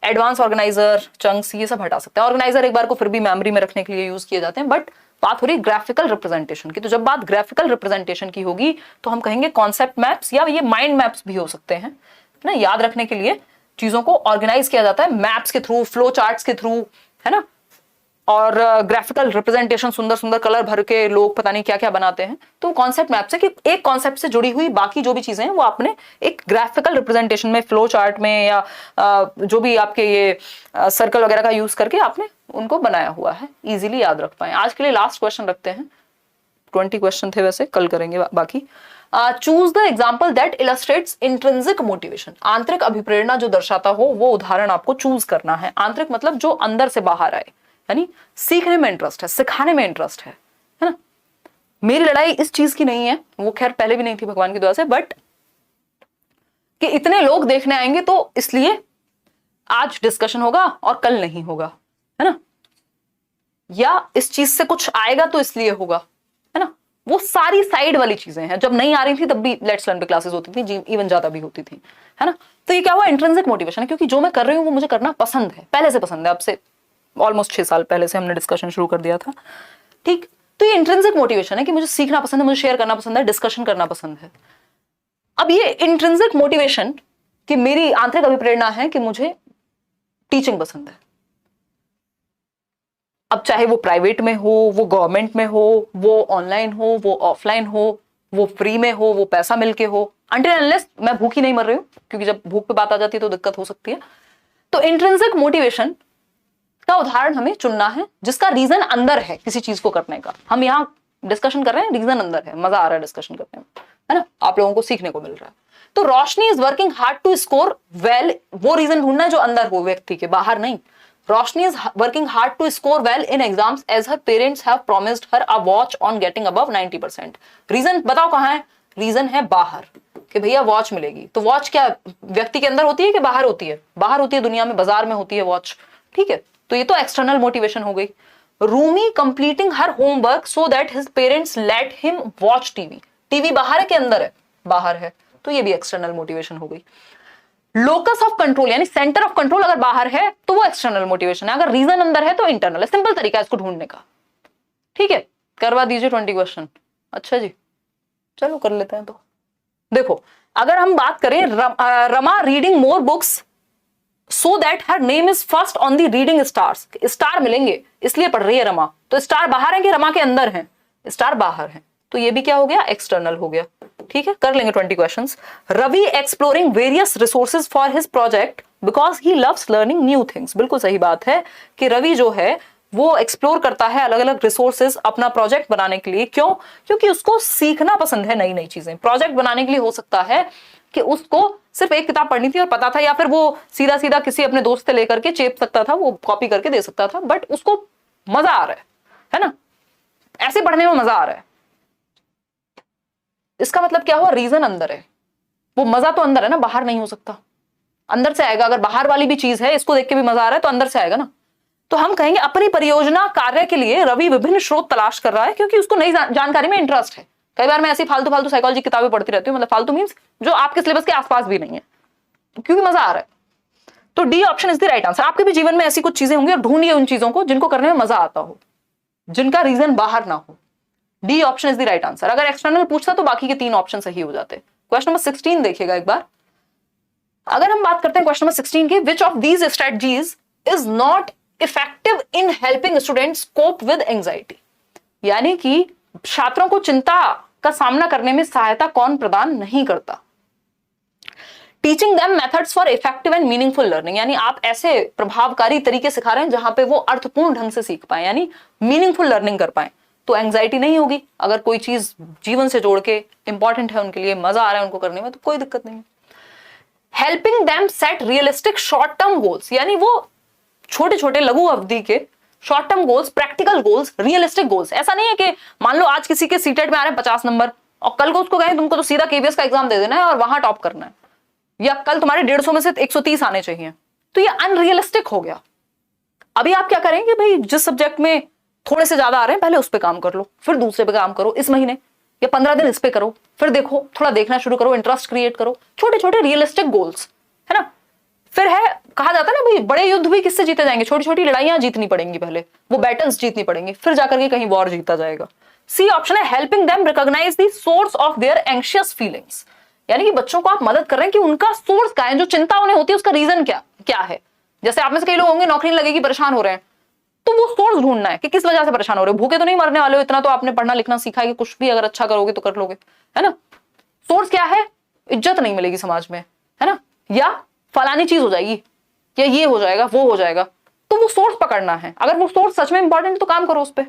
एडवांस ऑर्गेनाइजर, चंक्स, ये सब हटा सकते हैं। ऑर्गेनाइजर एक बार को फिर भी मेमोरी में रखने के लिए यूज किए जाते हैं, बट बात हो रही ग्राफिकल रिप्रेजेंटेशन की। तो जब बात ग्राफिकल रिप्रेजेंटेशन की होगी तो हम कहेंगे कॉन्सेप्ट मैप्स, या ये माइंड मैप्स भी हो सकते हैं ना। याद रखने के लिए चीजों को ऑर्गेनाइज किया जाता है मैप्स के थ्रू, फ्लो चार्ट्स के थ्रू, है ना। और ग्राफिकल रिप्रेजेंटेशन, सुंदर सुंदर कलर भर के लोग पता नहीं क्या क्या बनाते हैं। तो कॉन्सेप्ट मैप से कि एक कॉन्सेप्ट से जुड़ी हुई बाकी जो भी चीजें हैं वो आपने एक ग्राफिकल रिप्रेजेंटेशन में, फ्लो चार्ट में, या जो भी आपके ये सर्कल वगैरह का यूज करके आपने उनको बनाया हुआ है, इजीली याद रख पाए। आज के लिए लास्ट क्वेश्चन रखते हैं। 20 क्वेश्चन थे वैसे, कल करेंगे बाकी। Choose the example that illustrates intrinsic motivation. आंतरिक अभिप्रेरणा जो दर्शाता हो वो उदाहरण आपको चूज करना है। आंतरिक मतलब जो अंदर से बाहर आए, यानी सीखने में इंटरेस्ट है, सिखाने में इंटरेस्ट है ना। मेरी लड़ाई इस चीज की नहीं है, वो खैर पहले भी नहीं थी भगवान की दुआ से, बट कि इतने लोग देखने आएंगे तो इसलिए आज डिस्कशन होगा और कल नहीं होगा, है ना। या इस चीज से कुछ आएगा तो इसलिए होगा, है ना। वो सारी साइड वाली चीजें हैं। जब नहीं आ रही थी तब भी लेट्स लर्न पे क्लासेस होती थी, इवन ज्यादा भी होती थी, है ना। तो ये क्या हुआ, इंट्रिंसिक मोटिवेशन है, क्योंकि जो मैं कर रही हूँ वो मुझे करना पसंद है, पहले से पसंद है। अब से ऑलमोस्ट 6 साल पहले से हमने डिस्कशन शुरू कर दिया था, ठीक। तो ये इंट्रिंसिक मोटिवेशन है कि मुझे सीखना पसंद है, मुझे शेयर करना पसंद है, डिस्कशन करना पसंद है। अब ये इंट्रिंसिक मोटिवेशन कि मेरी आंतरिक अभिप्रेरणा है कि मुझे टीचिंग पसंद है। अब चाहे वो प्राइवेट में हो, वो गवर्नमेंट में हो, वो ऑनलाइन हो, वो ऑफलाइन हो, वो फ्री में हो, वो पैसा मिलके हो, अनटिल अनलेस मैं भूखी नहीं मर रही हूं, क्योंकि जब भूख पे बात आ जाती है तो दिक्कत हो सकती है। तो इंट्रिंसिक मोटिवेशन का उदाहरण हमें चुनना है जिसका रीजन अंदर है किसी चीज को करने का। हम यहाँ डिस्कशन कर रहे हैं, रीजन अंदर है, मजा आ रहा है डिस्कशन करने में, है ना, आप लोगों को सीखने को मिल रहा है। तो Roshni is working hard to score well, वो रीजन ढूंढना है जो अंदर हो व्यक्ति के, बाहर नहीं। Roshni is working hard to score well in exams as her parents have promised her a watch on getting above 90%। Reason बताओ कहाँ है? रीजन है बाहर, कि भैया वॉच मिलेगी। तो वॉच क्या व्यक्ति के अंदर होती है कि बाहर होती है? बाहर होती है, दुनिया में बाजार में होती है वॉच, ठीक है। तो ये तो एक्सटर्नल मोटिवेशन हो गई। Rumi completing her homework so that his parents let him watch TV. TV बाहर है कि अंदर है? बाहर है, तो ये भी एक्सटर्नल मोटिवेशन हो गई। लोकस ऑफ कंट्रोल यानी सेंटर ऑफ कंट्रोल अगर बाहर है तो वो एक्सटर्नल मोटिवेशन है, अगर रीजन अंदर है तो इंटरनल है। सिंपल तरीका है इसको ढूंढने का, ठीक है। करवा दीजिए 20 क्वेश्चन। अच्छा जी, चलो कर लेते हैं। तो देखो, अगर हम बात करें Rama reading more books so that her name is first on the reading stars. Star मिलेंगे इसलिए पढ़ रही है रमा। तो स्टार बाहर है कि रमा के अंदर है? स्टार बाहर है, तो ये भी क्या हो गया? एक्सटर्नल हो गया, ठीक है। कर लेंगे 20 questions. Ravi exploring various resources for his project because he loves learning new things. बिल्कुल सही बात है कि रवि जो है वो एक्सप्लोर करता है अलग अलग रिसोर्सेज अपना प्रोजेक्ट बनाने के लिए। क्यों? क्योंकि उसको सीखना पसंद है, नई नई चीजें। प्रोजेक्ट बनाने के लिए हो सकता है कि उसको सिर्फ एक किताब पढ़नी थी और पता था, या फिर वो सीधा सीधा किसी अपने दोस्त से लेकर के चेप सकता था, वो कॉपी करके दे सकता था, बट उसको मजा आ रहा है ना, ऐसे पढ़ने में मजा आ रहा है। इसका मतलब क्या हुआ? रीजन अंदर है, वो मजा तो अंदर है ना, बाहर नहीं हो सकता, अंदर से आएगा। अगर बाहर वाली भी चीज है, इसको देख के भी मजा आ रहा है, तो अंदर से आएगा ना। तो हम कहेंगे अपनी परियोजना कार्य के लिए रवि विभिन्न स्रोत तलाश कर रहा है क्योंकि उसको नई जानकारी में इंटरेस्ट है। कई बार मैं ऐसी फालतू फालतू साइकोलॉजी किताबें पढ़ती रहती हूँ, मतलब फालतू मींस जो आपके सिलेबस के आसपास भी नहीं है, क्योंकि मजा आ रहा है। तो D option is the right answer. आपके भी जीवन में ऐसी कुछ चीजें होंगी और ढूंढिए उन चीजों को जिनको करने में मजा आता हो, जिनका रीजन बाहर ना हो। D option is the right answer. अगर एक्सटर्नल पूछता तो बाकी के 3 ऑप्शन सही हो जाते। क्वेश्चन नंबर 16 देखिएगा एक बार। अगर हम बात करते हैं क्वेश्चन नंबर 16 की, which of these strategies is not effective in helping students cope with anxiety. यानी कि छात्रों को चिंता का सामना करने में सहायता कौन प्रदान नहीं करता। Teaching them methods for effective and meaningful learning, यानी आप ऐसे प्रभावकारी तरीके सिखा रहे हैं जहां पे वो अर्थपूर्ण ढंग से सीख पाए, यानी मीनिंगफुल लर्निंग कर पाए, तो एंजाइटी नहीं होगी। अगर कोई चीज जीवन से जोड़ के इंपॉर्टेंट है उनके लिए, मजा आ रहा है उनको करने में, तो कोई दिक्कत नहीं है। Helping them set realistic short term goals, यानी वो छोटे छोटे लघु अवधि के short term goals, practical goals, realistic goals. ऐसा नहीं है कि मान लो आज किसी के सीटेट में आ रहे हैं 50 नंबर और कल को उसको कहें तुमको तो सीधा केवीएस का एग्जाम दे देना है और वहां टॉप करना है, या कल तुम्हारे 150 में से 130 आने चाहिए, तो ये अनरियलिस्टिक हो गया। अभी आप क्या करेंगे भाई, जिस सब्जेक्ट में थोड़े से ज्यादा आ रहे हैं पहले उस पर काम कर लो, फिर दूसरे पे काम करो, इस महीने या 15 दिन इस पे करो, फिर देखो, थोड़ा देखना शुरू करो, इंटरेस्ट क्रिएट करो, छोटे छोटे रियलिस्टिक गोल्स, है ना। फिर है, कहा जाता है ना भाई, बड़े युद्ध भी किससे जीते जाएंगे, छोटी छोटी लड़ाइयां जीतनी पड़ेंगी, पहले वो बैटल्स जीतनी पड़ेंगी, फिर जाकर के कहीं वॉर जीता जाएगा। सी ऑप्शन है, helping them recognise the source of their anxious feelings, यानी कि बच्चों को आप मदद कर रहे हैं कि उनका सोर्स क्या है, जो चिंता उन्हें होती है उसका रीजन क्या क्या है। जैसे आप में से कई लोग होंगे नौकरी नहीं लगेगी, परेशान हो रहे हैं, तो वो सोर्स ढूंढना है कि किस वजह से परेशान हो रहे हो। भूखे तो नहीं मरने वाले हो, इतना तो आपने पढ़ना लिखना सीखा है कि कुछ भी अगर अच्छा करोगे तो कर लोगे, है ना। सोर्स क्या है, इज्जत नहीं मिलेगी समाज में, है ना, या फलानी चीज हो जाएगी, या ये हो जाएगा, वो हो जाएगा, तो वो सोर्स पकड़ना है। अगर वो सोर्स सच में इंपॉर्टेंट है तो काम करो उस पर।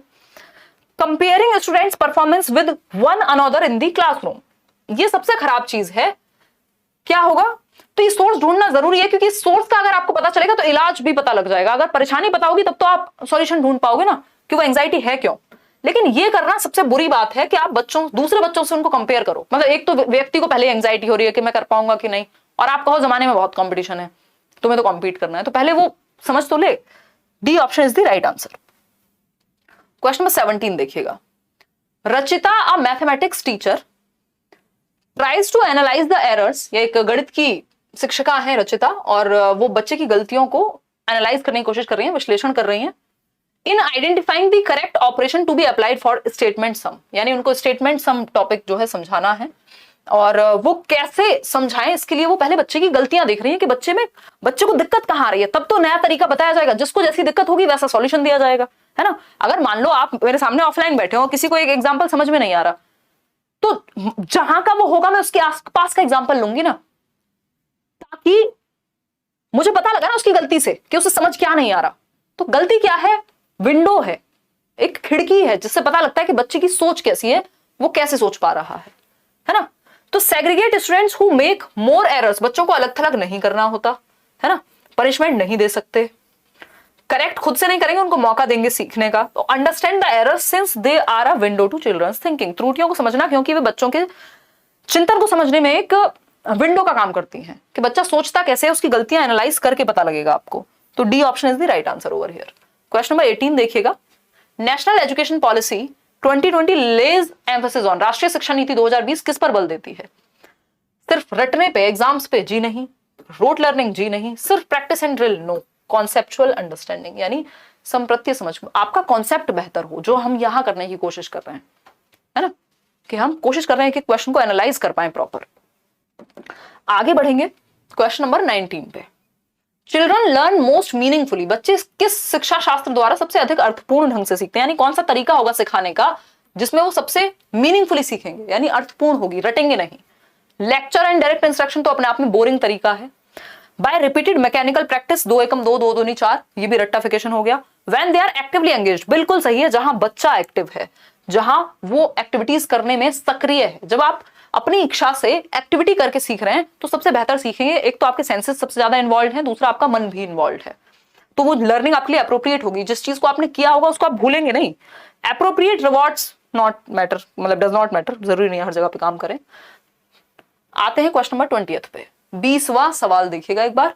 Comparing students performance with one another in the classroom, ये सबसे खराब चीज है। क्या होगा, तो ये सोर्स ढूंढना जरूरी है, क्योंकि सोर्स का अगर आपको पता चलेगा तो इलाज भी पता लग जाएगा। अगर परेशानी पता होगी तब तो आप सॉल्यूशन ढूंढ पाओगे ना कि वो एंजाइटी है क्यों। लेकिन ये करना सबसे बुरी बात है कि आप दूसरे बच्चों से उनको कंपेयर करो। मतलब एक तो व्यक्ति को पहले एंजाइटी हो रही है कि मैं कर पाऊंगा कि नहीं, और आप कहो जमाने में बहुत कंपटीशन है, तुम्हें तो कॉम्पीट करना है, तो पहले वो समझ तो ले। D option is the right answer. Question number 17 देखिएगा। Rachita, a mathematics teacher, tries to analyse the errors, ये एक गणित की शिक्षिका है रचिता, और वो बच्चे की गलतियों को एनालाइज करने की कोशिश कर रही हैं, विश्लेषण कर रही हैं। In identifying the correct operation to be applied for statement sum, यानी उनको स्टेटमेंट सम टॉपिक जो है समझाना है, और वो कैसे समझाएं इसके लिए वो पहले बच्चे की गलतियां देख रही हैं कि बच्चे को दिक्कत कहां आ रही है, तब तो नया तरीका बताया जाएगा, जिसको जैसी दिक्कत होगी वैसा सॉल्यूशन दिया जाएगा, है ना। अगर मान लो आप मेरे सामने ऑफलाइन बैठे हो, किसी को एक एग्जाम्पल समझ में नहीं आ रहा, तो जहां का वो होगा मैं उसके आसपास का एग्जाम्पल लूंगी ना, ताकि मुझे पता लगा ना उसकी गलती से कि उसे समझ क्या नहीं आ रहा। तो गलती क्या है, विंडो है, एक खिड़की है जिससे पता लगता है कि बच्चे की सोच कैसी है, वो कैसे सोच पा रहा है ना। तो segregate students who make more errors, बच्चों को अलग थलग नहीं करना होता, है ना, पनिशमेंट नहीं दे सकते, करेक्ट खुद से नहीं करेंगे, उनको मौका देंगे सीखने का। तो understand the errors since they are a window to children's thinking, त्रुटियों को समझना क्योंकि वे बच्चों के चिंतन को समझने में एक विंडो का काम करती हैं, कि बच्चा सोचता कैसे है, उसकी गलतियां एनालाइज करके पता लगेगा आपको। तो D option is the right answer over here. Question number 18 देखिएगा। National Education Policy 2020 lays emphasis on, राष्ट्रीय शिक्षा नीति 2020 किस पर बल देती है? सिर्फ रटने पे, एग्जाम्स पे? जी नहीं। Rote learning? जी नहीं। सिर्फ practice and drill? No. Conceptual understanding, यानी संप्रत्य समझ, आपका कॉन्सेप्ट बेहतर हो, जो हम यहां करने की कोशिश कर रहे हैं, है ना, कि हम कोशिश कर रहे हैं कि क्वेश्चन को एनालाइज कर पाए प्रॉपर। आगे बढ़ेंगे क्वेश्चन नंबर 19 पे। चिल्ड्रन लर्न मोस्ट मीनिंगफुली, बच्चे किस शिक्षा शास्त्र द्वारा सबसे अधिक अर्थपूर्ण ढंग से सीखते हैं, यानी कौन सा तरीका होगा सिखाने का जिसमें वो सबसे मीनिंगफुली सीखेंगे, यानी अर्थपूर्ण होगी, रटेंगे नहीं। लेक्चर एंड डायरेक्ट इंस्ट्रक्शन तो अपने आप में बोरिंग तरीका है। बाय रिपीटेड मैकेनिकल प्रैक्टिस, 2 एकम 2, 2 दूनी 4, ये भी रट्टाफिकेशन हो गया। When they are actively engaged, बिल्कुल सही है, जहां बच्चा एक्टिव है, जहां वो एक्टिविटीज करने में सक्रिय है। जब आप अपनी इच्छा से एक्टिविटी करके सीख रहे हैं तो सबसे बेहतर सीखेंगे। एक तो आपके सेंसेस सबसे ज्यादा इन्वॉल्व हैं, दूसरा आपका मन भी इन्वॉल्व है, तो वो लर्निंग आपके लिए अप्रोप्रिएट होगी। जिस चीज को आपने किया होगा उसको आप भूलेंगे नहीं। अप्रोप्रिएट रिवॉर्ड्स नॉट मैटर, मतलब डज नॉट मैटर, जरूरी नहीं हर जगह पे काम करें। आते हैं क्वेश्चन नंबर 20 पे। 20वां सवाल देखिएगा एक बार।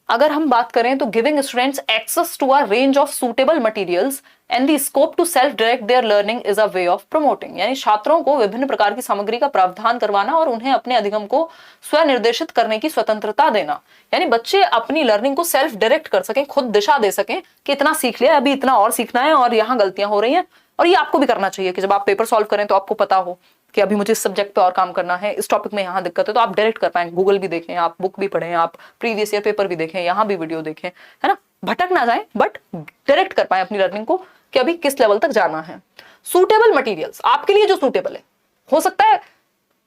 अगर हम बात करें तो giving students access to a range of suitable materials and the scope to self direct their learning is a way of promoting, यानी छात्रों को विभिन्न प्रकार की सामग्री का प्रावधान करवाना और उन्हें अपने अधिगम को स्वनिर्देशित करने की स्वतंत्रता देना, यानी बच्चे अपनी लर्निंग को सेल्फ डायरेक्ट कर सकें, खुद दिशा दे सकें कि इतना सीख लिया, अभी इतना और सीखना है और यहाँ गलतियां हो रही हैं। और ये आपको भी करना चाहिए कि जब आप पेपर सॉल्व करें तो आपको पता हो कि अभी मुझे इस सब्जेक्ट पे और काम करना है, इस टॉपिक में यहाँ दिक्कत है, तो आप डायरेक्ट कर पाएंगे। गूगल भी देखें, आप बुक भी पढ़ें, आप प्रीवियस ईयर पेपर भी देखें, यहाँ भी वीडियो देखें, है ना, भटक ना जाए, बट डायरेक्ट कर पाए अपनी लर्निंग को कि अभी किस लेवल तक जाना है। सूटेबल मटेरियल्स, आपके लिए जो सूटेबल है, हो सकता है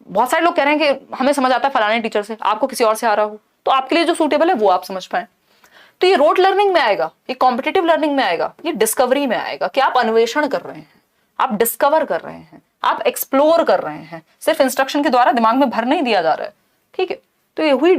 बहुत सारे लोग कह रहे हैं कि हमें समझ आता है फलाने टीचर से, आपको किसी और से आ रहा हो, तो आपके लिए जो सूटेबल है वो आप समझ पाए। तो ये रोट लर्निंग में आएगा, ये कॉम्पिटिटिव लर्निंग में आएगा, ये डिस्कवरी में आएगा कि आप अन्वेषण कर रहे हैं, आप डिस्कवर कर रहे हैं, आप एक्सप्लोर कर रहे हैं, सिर्फ इंस्ट्रक्शन के द्वारा दिमाग में भर नहीं दिया जा रहा है, ठीक है। तो ये हुई